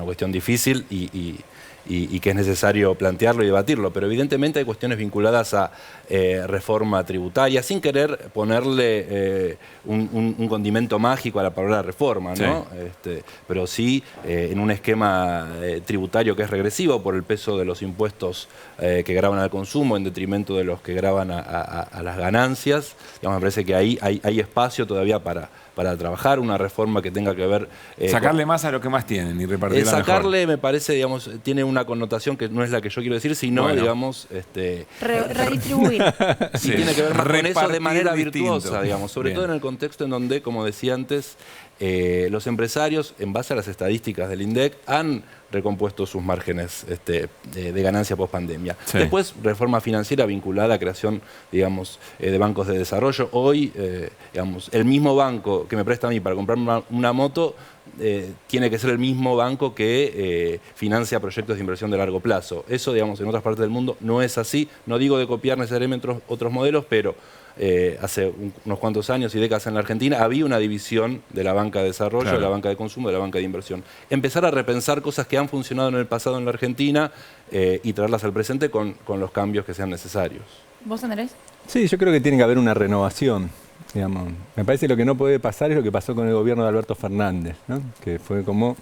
cuestión difícil y que es necesario plantearlo y debatirlo, pero evidentemente hay cuestiones vinculadas a reforma tributaria, sin querer ponerle un condimento mágico a la palabra reforma, ¿no? Sí. Pero sí en un esquema tributario que es regresivo por el peso de los impuestos que gravan al consumo en detrimento de los que gravan a las ganancias. Digamos, me parece que ahí hay espacio todavía para trabajar una reforma que tenga que ver... sacarle más a lo que más tienen y repartirla mejor. Sacarle, me parece, digamos, tiene una connotación que no es la que yo quiero decir, sino, bueno, digamos... redistribuir. Sí, tiene que ver más con eso de manera virtuosa, digamos. Sobre todo en el contexto en donde, como decía antes, los empresarios, en base a las estadísticas del INDEC, han recompuesto sus márgenes de ganancia post-pandemia. Sí. Después, reforma financiera vinculada a creación, digamos, de bancos de desarrollo. Hoy, digamos, el mismo banco que me presta a mí para comprar una moto tiene que ser el mismo banco que financia proyectos de inversión de largo plazo. Eso, digamos, en otras partes del mundo no es así. No digo de copiar necesariamente otros modelos, pero hace unos cuantos años y décadas en la Argentina había una división de la banca de desarrollo, claro, de la banca de consumo, de la banca de inversión. Empezar a repensar cosas que han funcionado en el pasado en la Argentina y traerlas al presente con los cambios que sean necesarios. ¿Vos, Andrés? Sí, yo creo que tiene que haber una renovación. Digamos. Me parece que lo que no puede pasar es lo que pasó con el gobierno de Alberto Fernández, ¿no? Que fue como,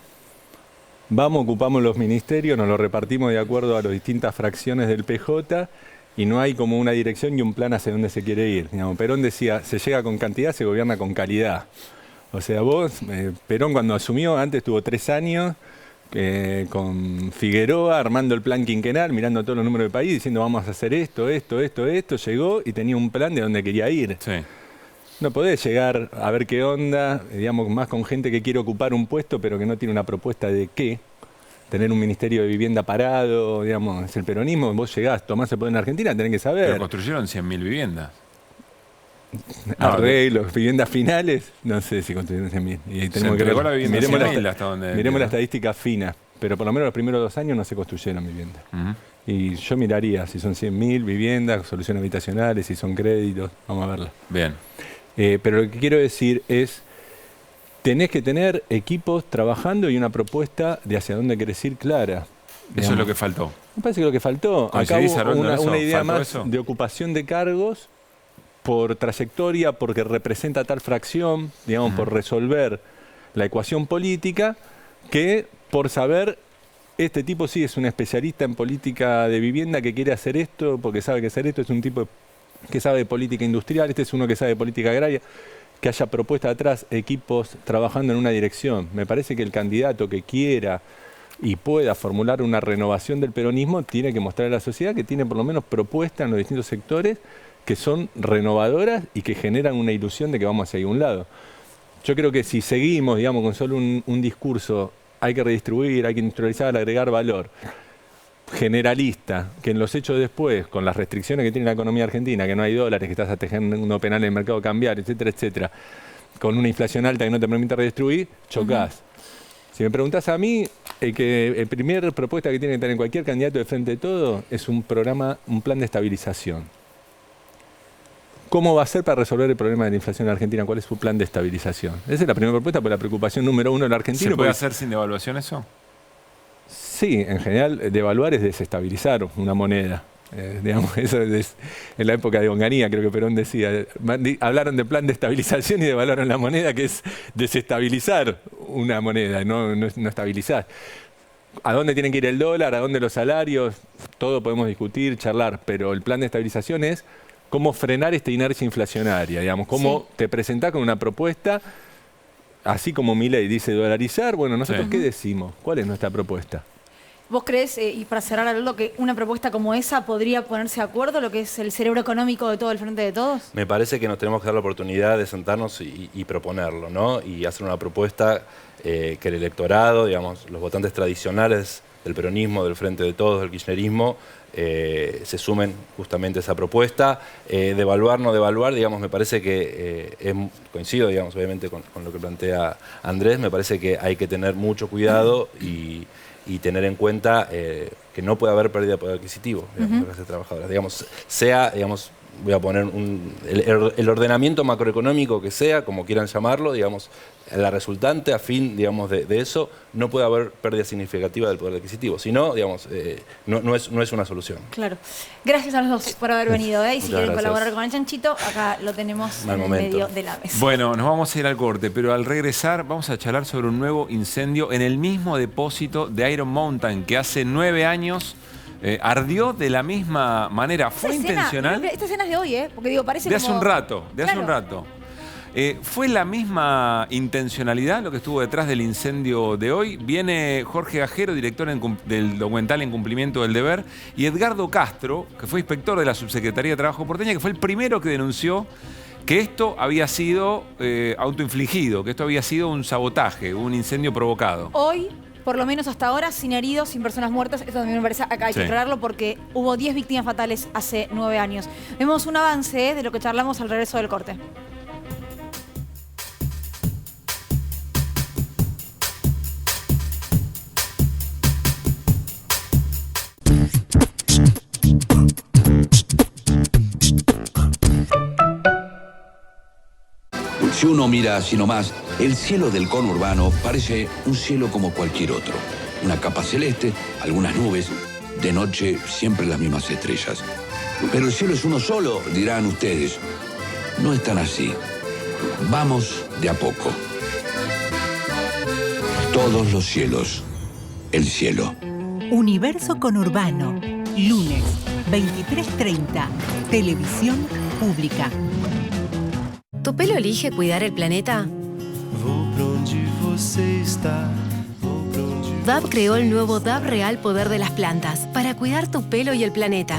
vamos, ocupamos los ministerios, nos los repartimos de acuerdo a las distintas fracciones del PJ y no hay como una dirección y un plan hacia dónde se quiere ir. Digamos, Perón decía, se llega con cantidad, se gobierna con calidad. O sea, Perón cuando asumió, antes tuvo 3 años, con Figueroa armando el plan quinquenal, mirando todos los números del país, diciendo vamos a hacer esto, llegó y tenía un plan de dónde quería ir. Sí. No podés llegar a ver qué onda, digamos, más con gente que quiere ocupar un puesto pero que no tiene una propuesta de qué. Tener un ministerio de vivienda parado, digamos, es el peronismo. Vos llegás, tomás el poder en Argentina, tenés que saber. Pero construyeron 100.000 viviendas. Arreglos, viviendas finales, no sé si construyeron 100.000. Y tenemos que ver, miremos la estadística fina, pero por lo menos los primeros 2 años no se construyeron viviendas. Y yo miraría si son 100.000 viviendas, soluciones habitacionales, si son créditos, vamos a verla. Bien. Pero lo que quiero decir es, tenés que tener equipos trabajando y una propuesta de hacia dónde querés ir clara. Digamos. Eso es lo que faltó. Me parece que lo que faltó. Acá hubo una idea más de ocupación de cargos por trayectoria, porque representa tal fracción, digamos, por resolver la ecuación política, que por saber, este tipo sí es un especialista en política de vivienda que quiere hacer esto, porque sabe que hacer esto, es un tipo que sabe de política industrial, este es uno que sabe de política agraria. que haya propuesta atrás, equipos trabajando en una dirección. Me parece que el candidato que quiera y pueda formular una renovación del peronismo tiene que mostrar a la sociedad que tiene por lo menos propuestas en los distintos sectores que son renovadoras y que generan una ilusión de que vamos hacia algún lado. Yo creo que si seguimos, digamos, con solo un discurso, hay que redistribuir, hay que industrializar, agregar valor, generalista, que en los hechos después, con las restricciones que tiene la economía argentina, que no hay dólares, que estás atajando penal en el mercado cambiario, etcétera, etcétera, con una inflación alta que no te permite redistribuir, chocás. Si me preguntás a mí, el primer propuesta que tiene que tener cualquier candidato de Frente de Todo es un plan de estabilización. ¿Cómo va a ser para resolver el problema de la inflación en Argentina? ¿Cuál es su plan de estabilización? Esa es la primera propuesta, porque la preocupación número uno del argentino. ¿Se puede hacer sin devaluación eso? Sí, en general, devaluar es desestabilizar una moneda. Digamos, eso es en la época de Onganía, creo que Perón decía. Hablaron de plan de estabilización y devaluaron la moneda, que es desestabilizar una moneda, no estabilizar. ¿A dónde tienen que ir el dólar? ¿A dónde los salarios? Todo podemos discutir, charlar, pero el plan de estabilización es cómo frenar esta inercia inflacionaria, digamos, cómo te presentás con una propuesta, así como Milei dice dolarizar, bueno, nosotros ¿qué decimos? ¿Cuál es nuestra propuesta? ¿Vos crees, y para cerrar, Haroldo, que una propuesta como esa podría ponerse de acuerdo, lo que es el cerebro económico de todo el Frente de Todos? Me parece que nos tenemos que dar la oportunidad de sentarnos y proponerlo, ¿no? Y hacer una propuesta que el electorado, digamos, los votantes tradicionales del peronismo, del Frente de Todos, del kirchnerismo, se sumen justamente a esa propuesta. Devaluar, no devaluar, digamos, me parece que coincido, digamos, obviamente con lo que plantea Andrés, me parece que hay que tener mucho cuidado y tener en cuenta que no puede haber pérdida de poder adquisitivo, digamos, de clases trabajadoras. Digamos, digamos, voy a poner el ordenamiento macroeconómico que sea, como quieran llamarlo, digamos, la resultante a fin, digamos, de eso, no puede haber pérdida significativa del poder adquisitivo. Si no, digamos, no es una solución. Claro. Gracias a los dos por haber venido. Y si quieren colaborar con el Chanchito, acá lo tenemos en el medio de la mesa. Bueno, nos vamos a ir al corte, pero al regresar vamos a charlar sobre un nuevo incendio en el mismo depósito de Iron Mountain, que hace 9 años... ardió de la misma manera. ¿Fue intencional? Esta escena es de hoy, porque digo, parece de hace como... un rato, hace un rato. ¿Fue la misma intencionalidad lo que estuvo detrás del incendio de hoy? Viene Jorge Gajero, director del documental En Cumplimiento del Deber, y Edgardo Castro, que fue inspector de la Subsecretaría de Trabajo porteña, que fue el primero que denunció que esto había sido autoinfligido, que esto había sido un sabotaje, un incendio provocado. Hoy, por lo menos hasta ahora, sin heridos, sin personas muertas. Esto también me parece, acá hay que aclararlo, porque hubo 10 víctimas fatales hace 9 años. Vemos un avance de lo que charlamos al regreso del corte. Si uno mira así nomás, el cielo del conurbano parece un cielo como cualquier otro. Una capa celeste, algunas nubes, de noche siempre las mismas estrellas. Pero el cielo es uno solo, dirán ustedes. No es tan así. Vamos de a poco. Todos los cielos, el cielo. Universo Conurbano, lunes, 23:30, televisión pública. ¿Tu pelo elige cuidar el planeta? Dove creó el nuevo Dove Real Poder de las Plantas para cuidar tu pelo y el planeta.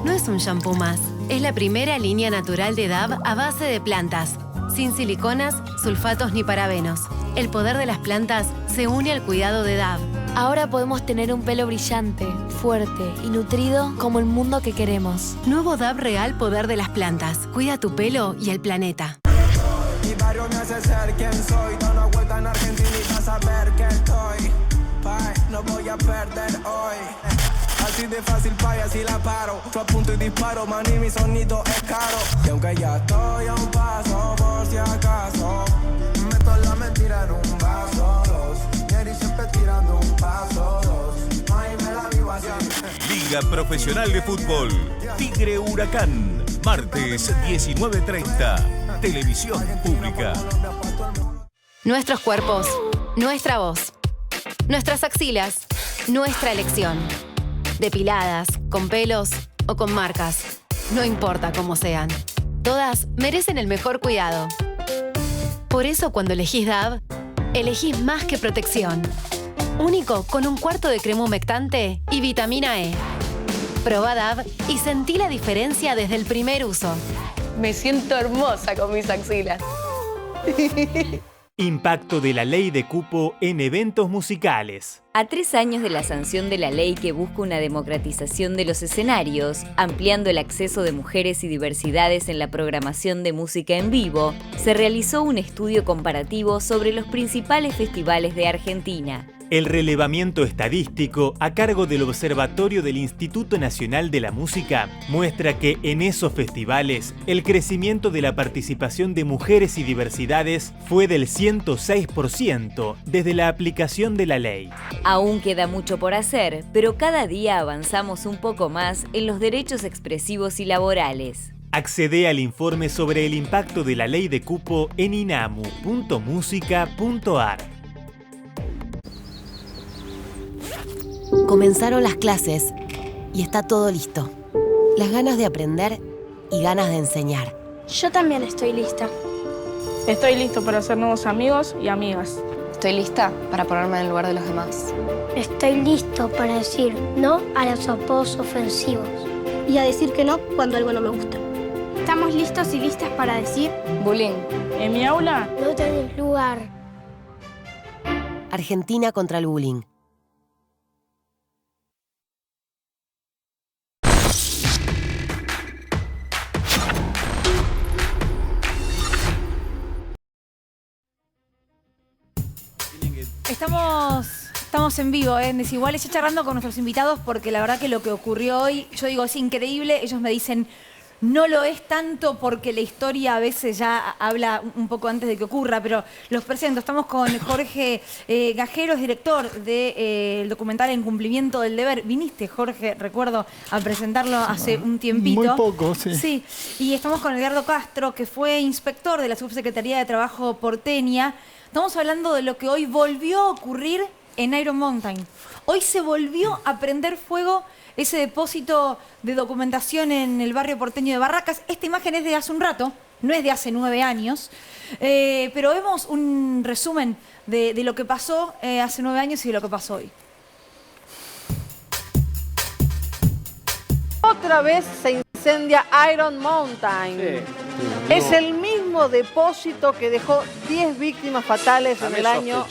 No es un shampoo más, es la primera línea natural de Dove a base de plantas, sin siliconas, sulfatos ni parabenos. El poder de las plantas se une al cuidado de Dove. Ahora podemos tener un pelo brillante, fuerte y nutrido como el mundo que queremos. Nuevo Dove Real Poder de las Plantas. Cuida tu pelo y el planeta. Mi barrio me hace ser quien soy. Da una vuelta en Argentina y vas a ver que estoy. No voy a perder hoy. Así de fácil, así la paro. Yo apunto y disparo, man, y mi sonido es caro. Y aunque ya estoy a un paso, por si acaso, meto la mentira en un vaso, dos. Y siempre tirando un paso, dos. Ay, me la vivo así. Liga Profesional de Fútbol. Tigre Huracán. Martes 19:30. Televisión pública. Nuestros cuerpos, nuestra voz. Nuestras axilas, nuestra elección. Depiladas, con pelos o con marcas. No importa cómo sean. Todas merecen el mejor cuidado. Por eso cuando elegís DAV, elegís más que protección. Único con un cuarto de crema humectante y vitamina E. Probá DAV y sentí la diferencia desde el primer uso. Me siento hermosa con mis axilas. Impacto de la ley de cupo en eventos musicales. A 3 años de la sanción de la ley que busca una democratización de los escenarios, ampliando el acceso de mujeres y diversidades en la programación de música en vivo, se realizó un estudio comparativo sobre los principales festivales de Argentina. El relevamiento estadístico a cargo del Observatorio del Instituto Nacional de la Música muestra que en esos festivales el crecimiento de la participación de mujeres y diversidades fue del 106% desde la aplicación de la ley. Aún queda mucho por hacer, pero cada día avanzamos un poco más en los derechos expresivos y laborales. Accede al informe sobre el impacto de la ley de cupo en inamu.musica.ar. Comenzaron las clases y está todo listo. Las ganas de aprender y ganas de enseñar. Yo también estoy lista. Estoy listo para hacer nuevos amigos y amigas. Estoy lista para ponerme en el lugar de los demás. Estoy listo para decir no a los apodos ofensivos. Y a decir que no cuando algo no me gusta. Estamos listos y listas para decir bullying. En mi aula no tenés lugar. Argentina contra el bullying. Estamos en vivo, en Desiguales, ya charlando con nuestros invitados, porque la verdad que lo que ocurrió hoy, yo digo, es increíble. Ellos me dicen, no lo es tanto porque la historia a veces ya habla un poco antes de que ocurra, pero los presento. Estamos con Jorge Gajero, es director del documental En Cumplimiento del Deber. Viniste, Jorge, recuerdo, a presentarlo hace un tiempito. Muy poco, sí. Sí, y estamos con Edgardo Castro, que fue inspector de la Subsecretaría de Trabajo porteña. Estamos hablando de lo que hoy volvió a ocurrir en Iron Mountain. Hoy se volvió a prender fuego ese depósito de documentación en el barrio porteño de Barracas. Esta imagen es de hace un rato, no es de hace 9 años, pero vemos un resumen de lo que pasó hace 9 años y de lo que pasó hoy. Otra vez se incendia Iron Mountain. Sí. Es el mismo depósito que dejó 10 víctimas fatales en el año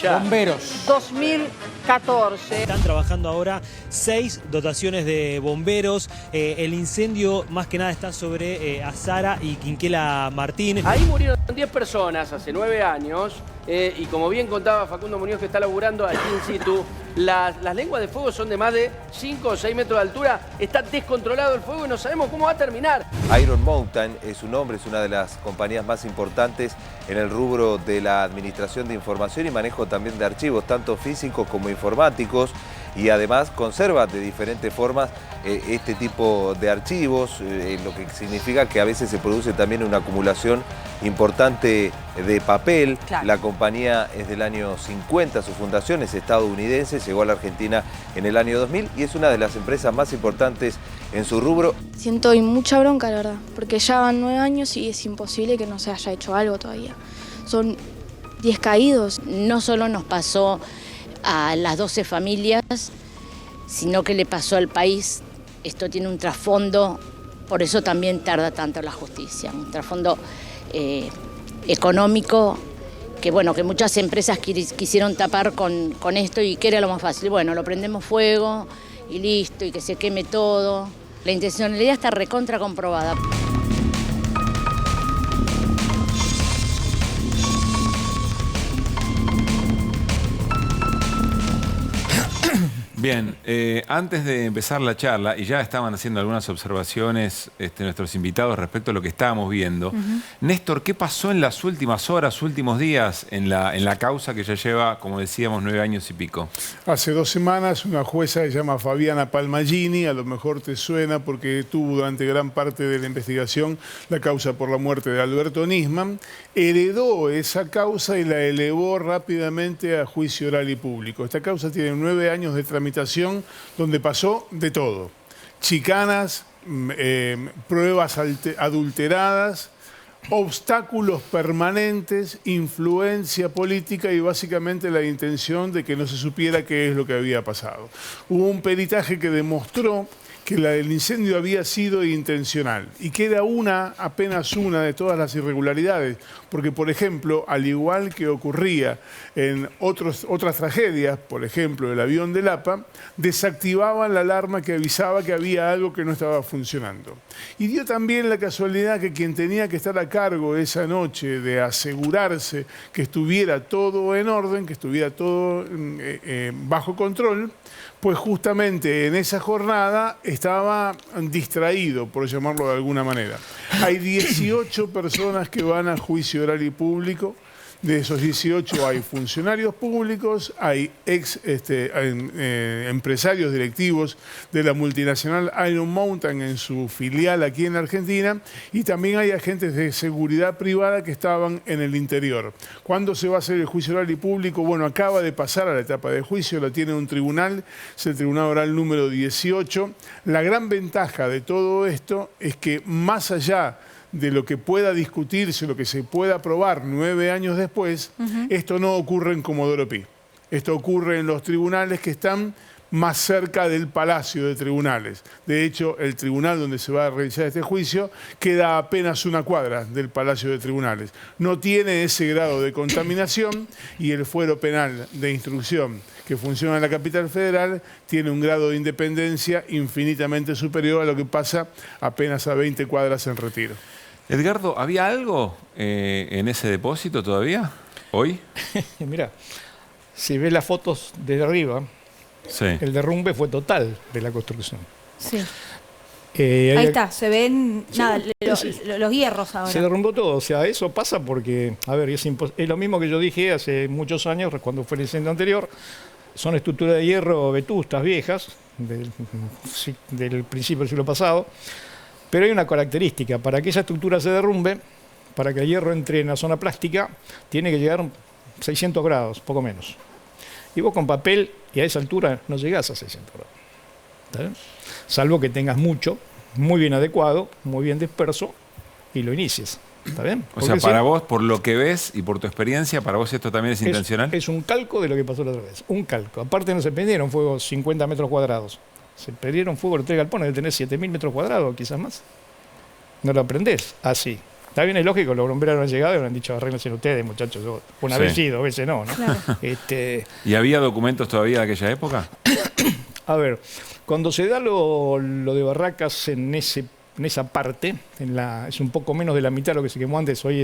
2014. Están trabajando ahora 6 dotaciones de bomberos. El incendio más que nada está sobre Azara y Quinquela Martín. Ahí murieron 10 personas hace 9 años. Y como bien contaba Facundo Muñoz, que está laburando aquí in situ, las lenguas de fuego son de más de 5 o 6 metros de altura. Está descontrolado el fuego y no sabemos cómo va a terminar. Iron Mountain es su nombre, es una de las compañías más importantes en el rubro de la administración de información y manejo también de archivos, tanto físicos como informáticos, y además conserva de diferentes formas este tipo de archivos, lo que significa que a veces se produce también una acumulación importante de papel. Claro. La compañía es del año 50, su fundación es estadounidense, llegó a la Argentina en el año 2000 y es una de las empresas más importantes en su rubro. Siento mucha bronca, la verdad, porque ya van 9 años y es imposible que no se haya hecho algo todavía. Son 10 caídos. No solo nos pasó a las 12 familias, sino que le pasó al país. Esto tiene un trasfondo, por eso también tarda tanto la justicia, un trasfondo económico que, bueno, que muchas empresas quisieron tapar con esto. ¿Y qué era lo más fácil? Bueno, lo prendemos fuego y listo, y que se queme todo. La intencionalidad está recontra comprobada. Bien, antes de empezar la charla, y ya estaban haciendo algunas observaciones nuestros invitados respecto a lo que estábamos viendo. Néstor, ¿qué pasó en las últimas horas, últimos días en la causa que ya lleva, como decíamos, 9 años y pico? Hace 2 semanas una jueza que se llama Fabiana Palmagini, a lo mejor te suena porque tuvo durante gran parte de la investigación la causa por la muerte de Alberto Nisman, heredó esa causa y la elevó rápidamente a juicio oral y público. Esta causa tiene 9 años de tramitación donde pasó de todo. Chicanas, pruebas adulteradas, obstáculos permanentes, influencia política y básicamente la intención de que no se supiera qué es lo que había pasado. Hubo un peritaje que demostró que el incendio había sido intencional y que era apenas una de todas las irregularidades, porque por ejemplo, al igual que ocurría en otras tragedias, por ejemplo el avión de Lapa, desactivaban la alarma que avisaba que había algo que no estaba funcionando. Y dio también la casualidad que quien tenía que estar a cargo esa noche de asegurarse que estuviera todo en orden, que estuviera todo bajo control, pues justamente en esa jornada estaba distraído, por llamarlo de alguna manera. Hay 18 personas que van a juicio oral y público. De esos 18 hay funcionarios públicos, hay empresarios directivos de la multinacional Iron Mountain en su filial aquí en Argentina, y también hay agentes de seguridad privada que estaban en el interior. ¿Cuándo se va a hacer el juicio oral y público? Bueno, acaba de pasar a la etapa de juicio, lo tiene un tribunal, es el tribunal oral número 18. La gran ventaja de todo esto es que más allá de lo que pueda discutirse, lo que se pueda aprobar 9 años después, esto no ocurre en Comodoro Pi. Esto ocurre en los tribunales que están más cerca del Palacio de Tribunales. De hecho, el tribunal donde se va a realizar este juicio queda a apenas una cuadra del Palacio de Tribunales. No tiene ese grado de contaminación y el fuero penal de instrucción que funciona en la capital federal tiene un grado de independencia infinitamente superior a lo que pasa apenas a 20 cuadras en Retiro. Edgardo, ¿había algo en ese depósito todavía, hoy? Mira, si ves las fotos desde arriba, sí, el derrumbe fue total de la construcción. Sí. Ahí está, se ven los hierros ahora. Se derrumbó todo, o sea, eso pasa porque, a ver, es lo mismo que yo dije hace muchos años, cuando fue el incendio anterior. Son estructuras de hierro vetustas, viejas, del principio del siglo pasado. Pero hay una característica: para que esa estructura se derrumbe, para que el hierro entre en la zona plástica, tiene que llegar a 600 grados, poco menos. Y vos con papel, y a esa altura, no llegás a 600 grados. ¿Está bien? Salvo que tengas mucho, muy bien adecuado, muy bien disperso, y lo inicies. ¿Está bien? O sea, para vos, por lo que ves y por tu experiencia, ¿para vos esto también es intencional? Es un calco de lo que pasó la otra vez. Un calco. Aparte no se prendieron fuegos 50 metros cuadrados. Se prendieron fuego de 3 galpones de tener 7.000 metros cuadrados, quizás más. No lo aprendés así. Está bien, es lógico, los bomberos han llegado y han dicho, arréglense ustedes, muchachos. Una vez sí, 2 veces no, ¿no? Claro. ¿Y había documentos todavía de aquella época? A ver, cuando se da lo de Barracas en esa parte, es un poco menos de la mitad de lo que se quemó antes, hoy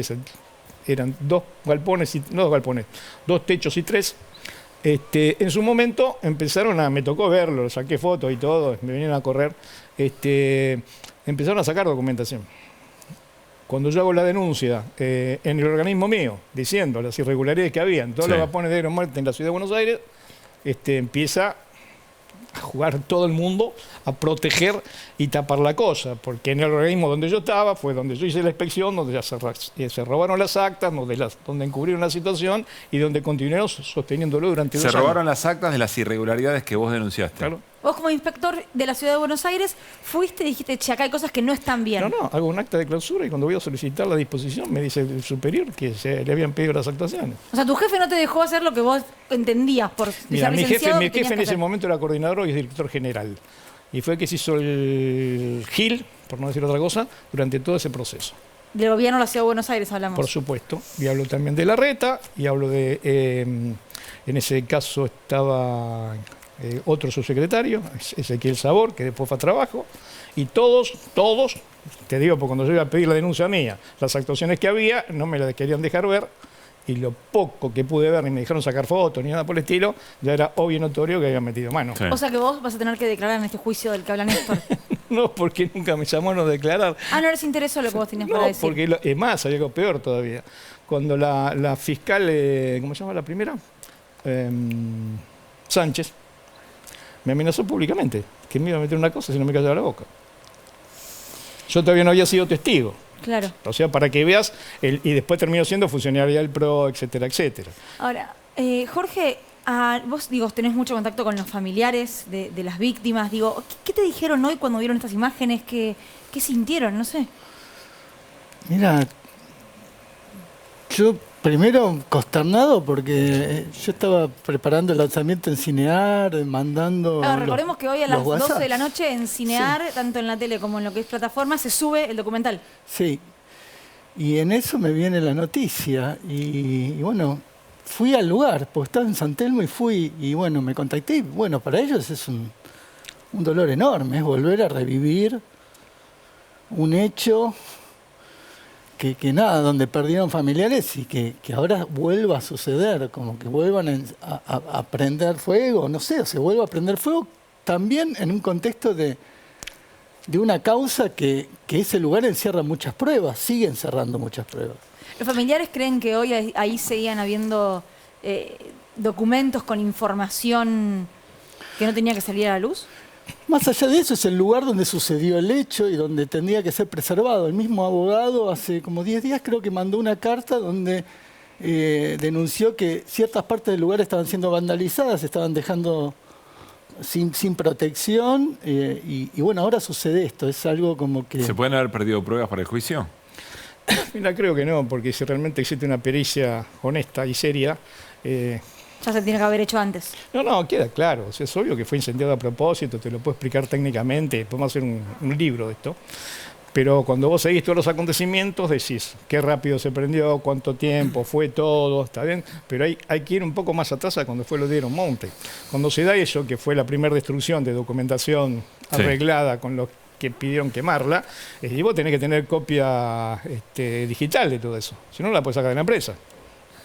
eran 2 galpones, no 2 galpones, 2 techos y 3. En su momento me tocó verlo, saqué fotos y todo, me vinieron a correr, empezaron a sacar documentación. Cuando yo hago la denuncia en el organismo mío, diciendo las irregularidades que había en todos los galpones de Iron Mountain en la ciudad de Buenos Aires, empieza a jugar todo el mundo a proteger y tapar la cosa, porque en el organismo donde yo estaba fue donde yo hice la inspección, donde ya se robaron las actas, donde encubrieron la situación y donde continuaron sosteniéndolo durante 2 años. Se robaron las actas de las irregularidades que vos denunciaste. Claro. Vos como inspector de la Ciudad de Buenos Aires fuiste y dijiste, che, acá hay cosas que no están bien. No, hago un acta de clausura y cuando voy a solicitar la disposición me dice el superior que le habían pedido las actuaciones. O sea, tu jefe no te dejó hacer lo que vos entendías por Mira, mi jefe en ese momento era coordinador y es director general. Y fue que se hizo el GIL, por no decir otra cosa, durante todo ese proceso. Del gobierno de la Ciudad de Buenos Aires hablamos. Por supuesto. Y hablo también de Larreta, y hablo de... en ese caso estaba otro subsecretario, Ezequiel Sabor, que después fue a trabajo, y todos, te digo, porque cuando yo iba a pedir la denuncia mía, las actuaciones que había, no me las querían dejar ver, y lo poco que pude ver, ni me dejaron sacar fotos, ni nada por el estilo, ya era obvio y notorio que habían metido mano. Sí. O sea que vos vas a tener que declarar en este juicio del que habla Néstor. No, porque nunca me llamaron a declarar. Ah, no les interesó lo que vos tenías para decir. Porque es más, había algo peor todavía. Cuando la fiscal, ¿cómo se llama la primera? Sánchez, me amenazó públicamente que me iba a meter una cosa si no me callaba la boca. Yo todavía no había sido testigo. Claro. O sea, para que veas, y después terminó siendo funcionario del PRO, etcétera, etcétera. Ahora, Jorge, vos tenés mucho contacto con los familiares de las víctimas. ¿Qué te dijeron hoy cuando vieron estas imágenes? ¿Qué sintieron? No sé. Mira, Yo primero consternado porque yo estaba preparando el lanzamiento en Cinear, mandando. Recordemos que hoy a las 12 de la noche en Cinear, tanto en la tele como en lo que es plataforma, se sube el documental. Sí. Y en eso me viene la noticia. Y bueno, fui al lugar, porque estaba en San Telmo y fui. Y bueno, me contacté. Y bueno, para ellos es un dolor enorme, es volver a revivir un hecho. Que nada, donde perdieron familiares y que ahora vuelva a suceder, como que vuelvan a prender fuego, no sé, se vuelva a prender fuego también en un contexto de una causa que ese lugar encierra muchas pruebas, sigue encerrando muchas pruebas. ¿Los familiares creen que hoy ahí seguían habiendo documentos con información que no tenía que salir a la luz? Más allá de eso, es el lugar donde sucedió el hecho y donde tendría que ser preservado. El mismo abogado hace como 10 días creo que mandó una carta donde denunció que ciertas partes del lugar estaban siendo vandalizadas, se estaban dejando sin protección y bueno, ahora sucede esto. Es algo como que... ¿Se pueden haber perdido pruebas para el juicio? Mira, creo que no, porque si realmente existe una pericia honesta y seria... Ya se tiene que haber hecho antes. No, queda claro. O sea, es obvio que fue incendiado a propósito, te lo puedo explicar técnicamente, podemos hacer un libro de esto. Pero cuando vos seguís todos los acontecimientos, decís qué rápido se prendió, cuánto tiempo, fue todo, está bien. Pero hay que ir un poco más atrás a cuando fue lo de Iron Mountain. Cuando se da eso, que fue la primera destrucción de documentación arreglada con los que pidieron quemarla, y vos tenés que tener copia digital de todo eso. Si no, la podés sacar de la empresa.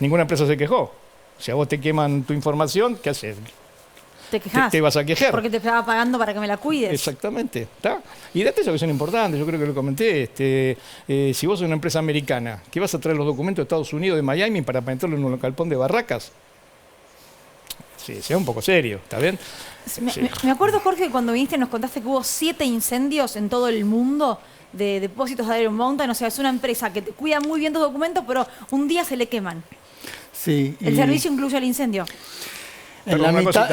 Ninguna empresa se quejó. Si a vos te queman tu información, ¿qué haces? Te quejas. Te vas a quejar. Porque te estaba pagando para que me la cuides. Exactamente. ¿Está? Y datos que son importantes, yo creo que lo comenté. Si vos sos una empresa americana, que vas a traer los documentos de Estados Unidos, de Miami, para meterlo en un galpón de Barracas, sí, sea un poco serio, ¿está bien? Me acuerdo, Jorge, que cuando viniste nos contaste que hubo 7 incendios en todo el mundo de depósitos de Iron Mountain. O sea, es una empresa que te cuida muy bien tus documentos, pero un día se le queman. Sí, ¿El servicio incluye el incendio? En la mitad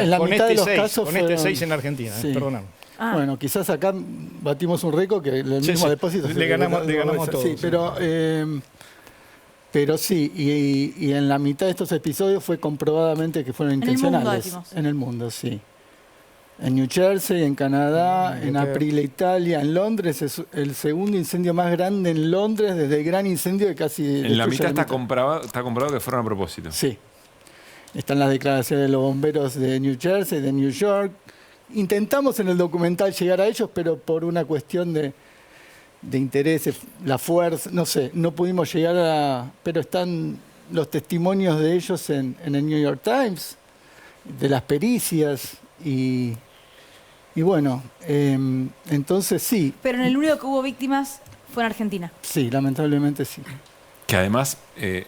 de los casos con 6 en Argentina, sí. Perdóname. Bueno, quizás acá batimos un récord que el mismo depósito... Le ganamos a todos. Sí, pero sí, y en la mitad de estos episodios fue comprobadamente que fueron intencionales. En el mundo, sí. En New Jersey, en Canadá, en Aprilia, Italia, en Londres, es el segundo incendio más grande en Londres desde el gran incendio de casi... En la mitad está comprobado que fueron a propósito. Sí. Están las declaraciones de los bomberos de New Jersey, de New York. Intentamos en el documental llegar a ellos, pero por una cuestión de intereses, la fuerza, no sé, no pudimos llegar a... Pero están los testimonios de ellos en el New York Times, de las pericias y bueno, entonces sí. Pero en el único que hubo víctimas fue en Argentina. Sí, lamentablemente sí. Que además,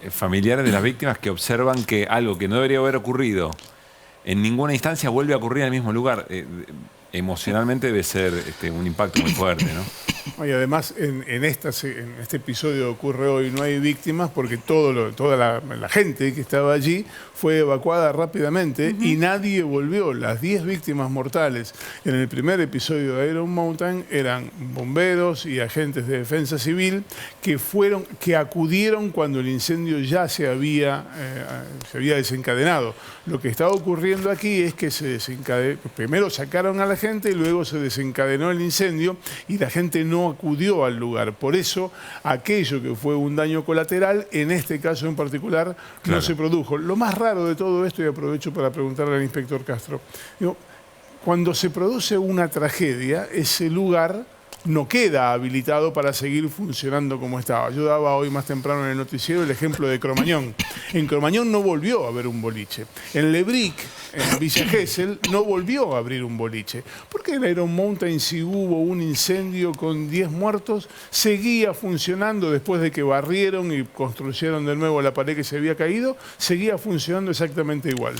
familiares de las víctimas que observan que algo que no debería haber ocurrido en ninguna instancia vuelve a ocurrir en el mismo lugar. Emocionalmente debe ser un impacto muy fuerte, ¿no? Y además, en este episodio ocurre hoy, no hay víctimas porque toda la gente que estaba allí fue evacuada rápidamente y nadie volvió. Las 10 víctimas mortales en el primer episodio de Iron Mountain eran bomberos y agentes de defensa civil que acudieron cuando el incendio ya se había desencadenado. Lo que estaba ocurriendo aquí es que primero sacaron a la gente y luego se desencadenó el incendio y la gente no acudió al lugar. Por eso, aquello que fue un daño colateral, en este caso en particular, no se produjo. Lo más raro de todo esto, y aprovecho para preguntarle al inspector Castro, cuando se produce una tragedia, ese lugar no queda habilitado para seguir funcionando como estaba. Yo daba hoy más temprano en el noticiero el ejemplo de Cromañón. En Cromañón no volvió a haber un boliche. En Lebric, en Villa Gesell, no volvió a abrir un boliche. Porque en Iron Mountain, si hubo un incendio con 10 muertos, seguía funcionando después de que barrieron y construyeron de nuevo la pared que se había caído, seguía funcionando exactamente igual.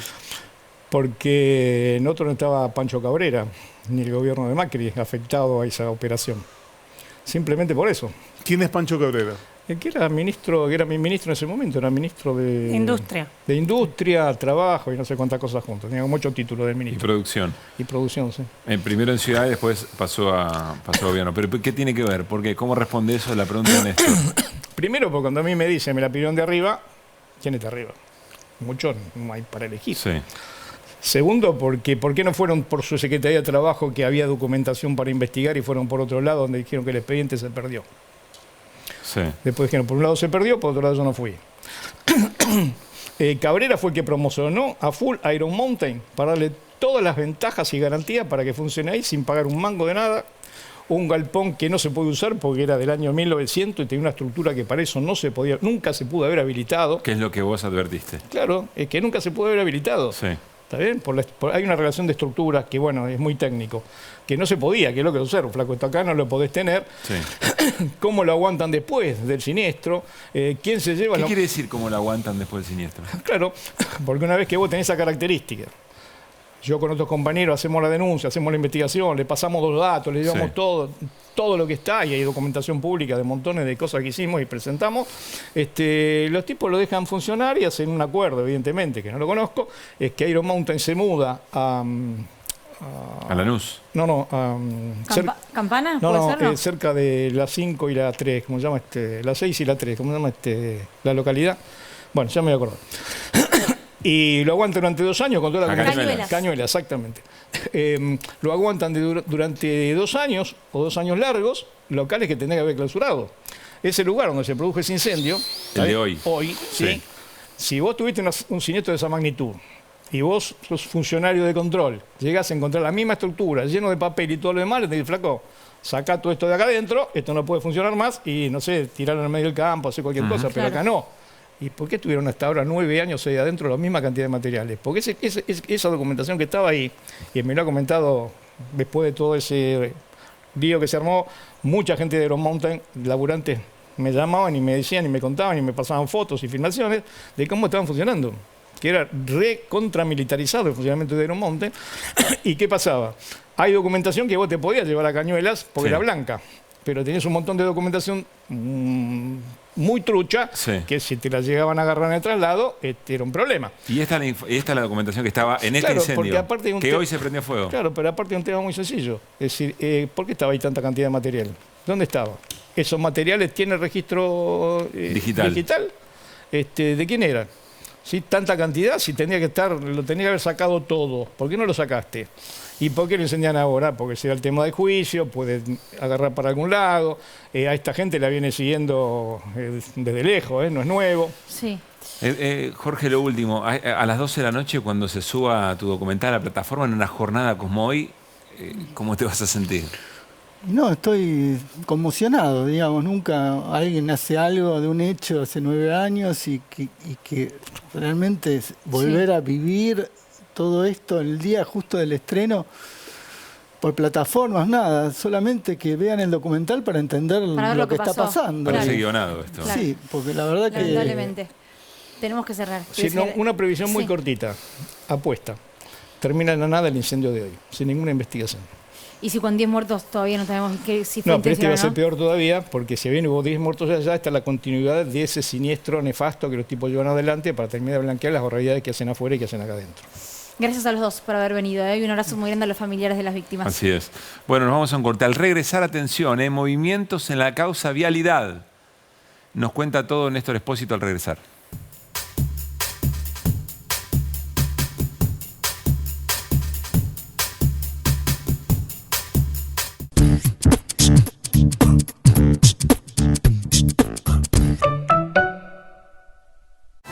Porque en otro no estaba Pancho Cabrera, ni el gobierno de Macri afectado a esa operación. Simplemente por eso. ¿Quién es Pancho Cabrera? El que era mi ministro en ese momento, era ministro de Industria. De Industria, Trabajo y no sé cuántas cosas juntas. Tenía muchos títulos del ministro. Y producción. Y producción, sí. Primero en Ciudad y después pasó a gobierno. ¿Pero qué tiene que ver? Porque ¿cómo responde eso a la pregunta de Néstor? Primero, porque cuando a mí me dicen, me la pidieron de arriba, ¿quién está arriba? Muchos no hay para elegir. Sí. Segundo, ¿por qué no fueron por su Secretaría de Trabajo, que había documentación para investigar, y fueron por otro lado, donde dijeron que el expediente se perdió? Sí. Después dijeron, por un lado se perdió, por otro lado yo no fui. Cabrera fue el que promocionó a full Iron Mountain para darle todas las ventajas y garantías para que funcione ahí sin pagar un mango de nada. Un galpón que no se puede usar porque era del año 1900 y tenía una estructura que para eso no se podía, nunca se pudo haber habilitado. ¿Qué es lo que vos advertiste? Claro, es que nunca se pudo haber habilitado. Sí. ¿Está bien? Hay una relación de estructuras que, bueno, es muy técnico, que no se podía, que es lo que observo, flaco, esto acá no lo podés tener. Sí. ¿Cómo lo aguantan después del siniestro? ¿Quién se lleva? ¿Qué quiere decir cómo lo aguantan después del siniestro? Claro, porque una vez que vos tenés esa característica, yo con otros compañeros hacemos la denuncia, hacemos la investigación, le pasamos los datos, le llevamos todo lo que está, y hay documentación pública de montones de cosas que hicimos y presentamos, los tipos lo dejan funcionar y hacen un acuerdo, evidentemente, que no lo conozco, es que Iron Mountain se muda a Lanús. No, ¿Campana? No, cerca de la 5 y la 3, ¿cómo se llama? La 6 y la 3, ¿cómo se llama la localidad? Bueno, ya me voy a acordar. Y lo aguantan durante 2 años con toda la Cañuelas. Cañuelas, exactamente. Lo aguantan durante 2 años o 2 años largos, locales que tendrían que haber clausurado. Ese lugar donde se produjo ese incendio, el de hoy. ¿sí? Si vos tuviste un siniestro de esa magnitud y vos sos funcionario de control, llegás a encontrar la misma estructura, lleno de papel y todo lo demás, le decís, flaco, sacá todo esto de acá adentro, esto no puede funcionar más, y no sé, tirarlo en el medio del campo, hacer cualquier cosa, pero acá no. ¿Y por qué tuvieron hasta ahora 9 años ahí adentro la misma cantidad de materiales? Porque esa documentación que estaba ahí, y me lo ha comentado después de todo ese lío que se armó, mucha gente de Iron Mountain, laburantes, me llamaban y me decían y me contaban y me pasaban fotos y filmaciones de cómo estaban funcionando, que era contramilitarizado el funcionamiento de Iron Mountain. ¿Y qué pasaba? Hay documentación que vos te podías llevar a Cañuelas porque era blanca, pero tenías un montón de documentación muy trucha, que si te la llegaban a agarrar en el traslado, era un problema. Y esta es la documentación que estaba en este incendio, porque aparte de que hoy se prendió fuego. Claro, pero aparte de un tema muy sencillo. Es decir, ¿por qué estaba ahí tanta cantidad de material? ¿Dónde estaba? ¿Esos materiales tienen registro digital? ¿De quién eran? ¿Sí? Tanta cantidad, si tenía que estar, lo tenía que haber sacado todo. ¿Por qué no lo sacaste? ¿Y por qué lo incendian ahora? Porque será el tema de juicio, puede agarrar para algún lado. A esta gente la viene siguiendo desde lejos, no es nuevo. Sí. Jorge, lo último. A las 12 de la noche, cuando se suba tu documental a la plataforma en una jornada como hoy, ¿cómo te vas a sentir? No, estoy conmocionado, digamos. Nunca alguien hace algo de un hecho hace 9 años y que realmente volver a vivir todo esto el día justo del estreno por plataformas, nada, solamente que vean el documental para entender lo que está pasando. Parece guionado esto. Claro. Sí, porque la verdad que... Lamentablemente. Tenemos que cerrar. Sí, no, una previsión muy cortita, apuesta. Termina en la nada el incendio de hoy, sin ninguna investigación. ¿Y si con 10 muertos todavía no sabemos si fue No, pero este va a ser no? peor todavía, porque si bien hubo 10 muertos allá, está la continuidad de ese siniestro nefasto que los tipos llevan adelante para terminar de blanquear las barbaridades que hacen afuera y que hacen acá adentro. Gracias a los dos por haber venido, y un abrazo muy grande a los familiares de las víctimas. Así es. Bueno, nos vamos a un corte. Al regresar, atención, movimientos en la causa vialidad. Nos cuenta todo Néstor Espósito al regresar.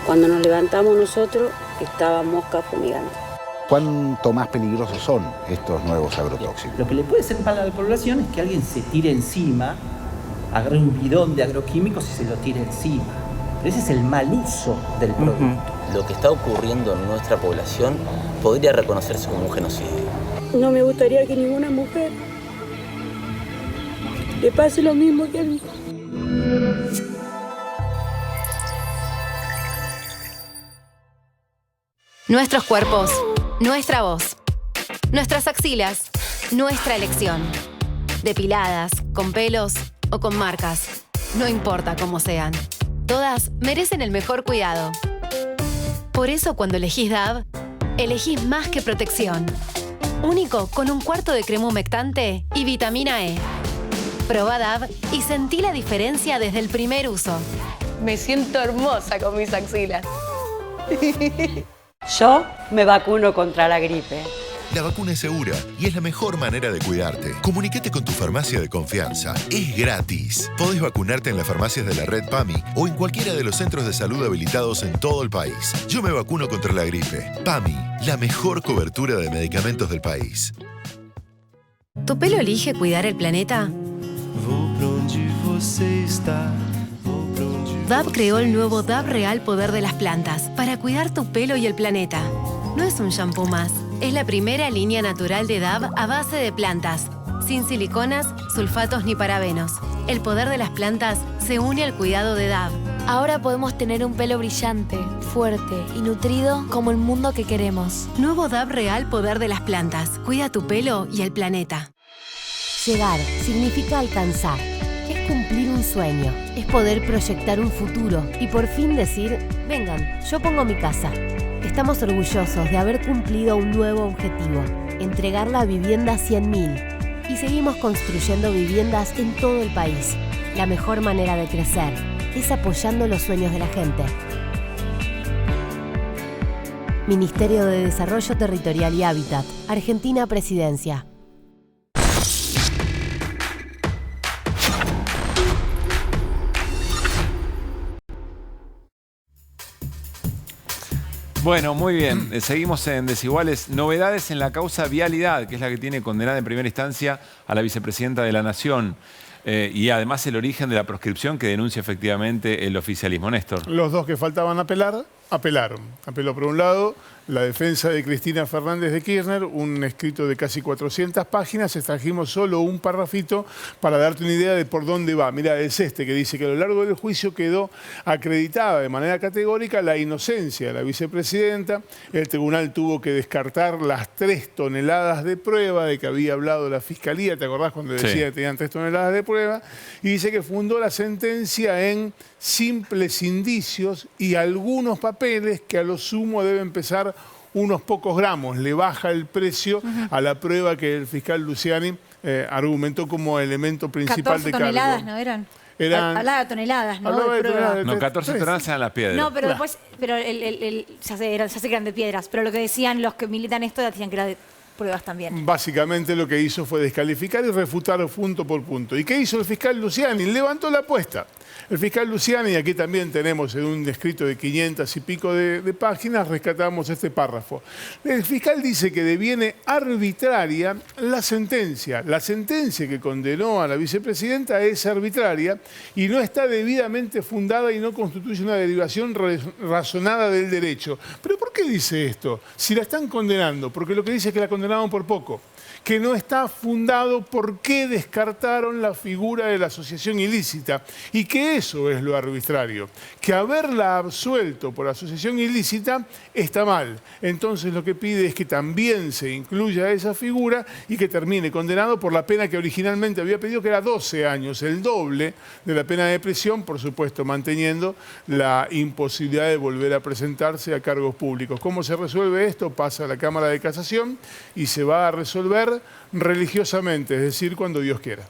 Cuando nos levantamos nosotros, estaba mosca fumigando. ¿Cuánto más peligrosos son estos nuevos agrotóxicos? Lo que le puede ser mal a la población es que alguien se tire encima, agarre un bidón de agroquímicos y se lo tire encima. Pero ese es el mal uso del producto. Lo que está ocurriendo en nuestra población podría reconocerse como un genocidio. No me gustaría que ninguna mujer le pase lo mismo que a mí. Nuestros cuerpos, nuestra voz. Nuestras axilas, nuestra elección. Depiladas, con pelos o con marcas. No importa cómo sean. Todas merecen el mejor cuidado. Por eso cuando elegís DAV, elegís más que protección. Único con un cuarto de crema humectante y vitamina E. Probá DAV y sentí la diferencia desde el primer uso. Me siento hermosa con mis axilas. Yo me vacuno contra la gripe. La vacuna es segura y es la mejor manera de cuidarte. Comunícate con tu farmacia de confianza. Es gratis. Podés vacunarte en las farmacias de la red PAMI o en cualquiera de los centros de salud habilitados en todo el país. Yo me vacuno contra la gripe. PAMI, la mejor cobertura de medicamentos del país. ¿Tu pelo elige cuidar el planeta? DAV creó el nuevo DAV Real Poder de las Plantas para cuidar tu pelo y el planeta. No es un shampoo más. Es la primera línea natural de DAV a base de plantas, sin siliconas, sulfatos ni parabenos. El poder de las plantas se une al cuidado de DAV. Ahora podemos tener un pelo brillante, fuerte y nutrido como el mundo que queremos. Nuevo DAV Real Poder de las Plantas. Cuida tu pelo y el planeta. Llegar significa alcanzar. Es cumplir un sueño. Es poder proyectar un futuro y por fin decir, vengan, yo pongo mi casa. Estamos orgullosos de haber cumplido un nuevo objetivo, entregar la vivienda a 100.000. Y seguimos construyendo viviendas en todo el país. La mejor manera de crecer es apoyando los sueños de la gente. Ministerio de Desarrollo Territorial y Hábitat, Argentina Presidencia. Bueno, muy bien. Seguimos en Desiguales. Novedades en la causa Vialidad, que es la que tiene condenada en primera instancia a la vicepresidenta de la Nación. Y además el origen de la proscripción que denuncia efectivamente el oficialismo. Néstor. Los dos que faltaban apelar, apelaron. Apeló por un lado la defensa de Cristina Fernández de Kirchner, un escrito de casi 400 páginas. Extrajimos solo un parrafito para darte una idea de por dónde va. Mirá, es este que dice que a lo largo del juicio quedó acreditada de manera categórica la inocencia de la vicepresidenta. El tribunal tuvo que descartar las 3 toneladas de prueba de que había hablado la Fiscalía. ¿Te acordás cuando decía que tenían 3 toneladas de prueba? Y dice que fundó la sentencia en simples indicios y algunos papeles que a lo sumo deben pesar unos pocos gramos. Le baja el precio a la prueba que el fiscal Luciani argumentó como elemento principal de cargo. 14 toneladas, ¿no eran? Hablaba de toneladas, ¿no? Hablaba de toneladas. No, 14 toneladas eran las piedras. No, pero después, pero ya sé que eran de piedras, pero lo que decían los que militan esto decían que era de pruebas también. Básicamente lo que hizo fue descalificar y refutar punto por punto. ¿Y qué hizo el fiscal Luciani? Levantó la apuesta. El fiscal Luciani, y aquí también tenemos en un escrito de 500 y pico de páginas, rescatamos este párrafo. El fiscal dice que deviene arbitraria la sentencia. La sentencia que condenó a la vicepresidenta es arbitraria y no está debidamente fundada y no constituye una derivación razonada del derecho. ¿Pero por qué dice esto? Si la están condenando, porque lo que dice es que la condenaron por poco. Que no está fundado por qué descartaron la figura de la asociación ilícita y que eso es lo arbitrario, que haberla absuelto por asociación ilícita está mal. Entonces lo que pide es que también se incluya esa figura y que termine condenado por la pena que originalmente había pedido, que era 12 años, el doble de la pena de prisión, por supuesto manteniendo la imposibilidad de volver a presentarse a cargos públicos. ¿Cómo se resuelve esto? Pasa a la Cámara de Casación y se va a resolver religiosamente, es decir, cuando Dios quiera.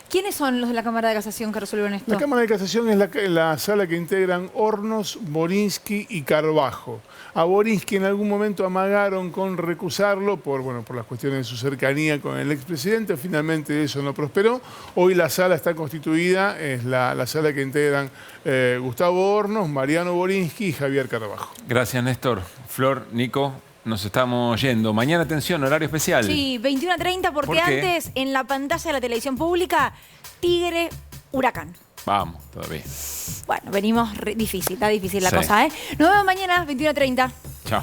¿Quiénes son los de la Cámara de Casación que resuelven esto? La Cámara de Casación es la sala que integran Hornos, Borinsky y Carbajo. A Borinsky en algún momento amagaron con recusarlo por las cuestiones de su cercanía con el expresidente. Finalmente eso no prosperó. Hoy la sala está constituida, es la sala que integran Gustavo Hornos, Mariano Borinsky y Javier Carbajo. Gracias, Néstor. Flor, Nico. Nos estamos yendo. Mañana, atención, horario especial. Sí, 21:30, porque antes, en la pantalla de la televisión pública, Tigre Huracán. Vamos, todavía. Bueno, venimos está difícil la cosa, ¿eh? Nos vemos mañana, 21:30. Chao.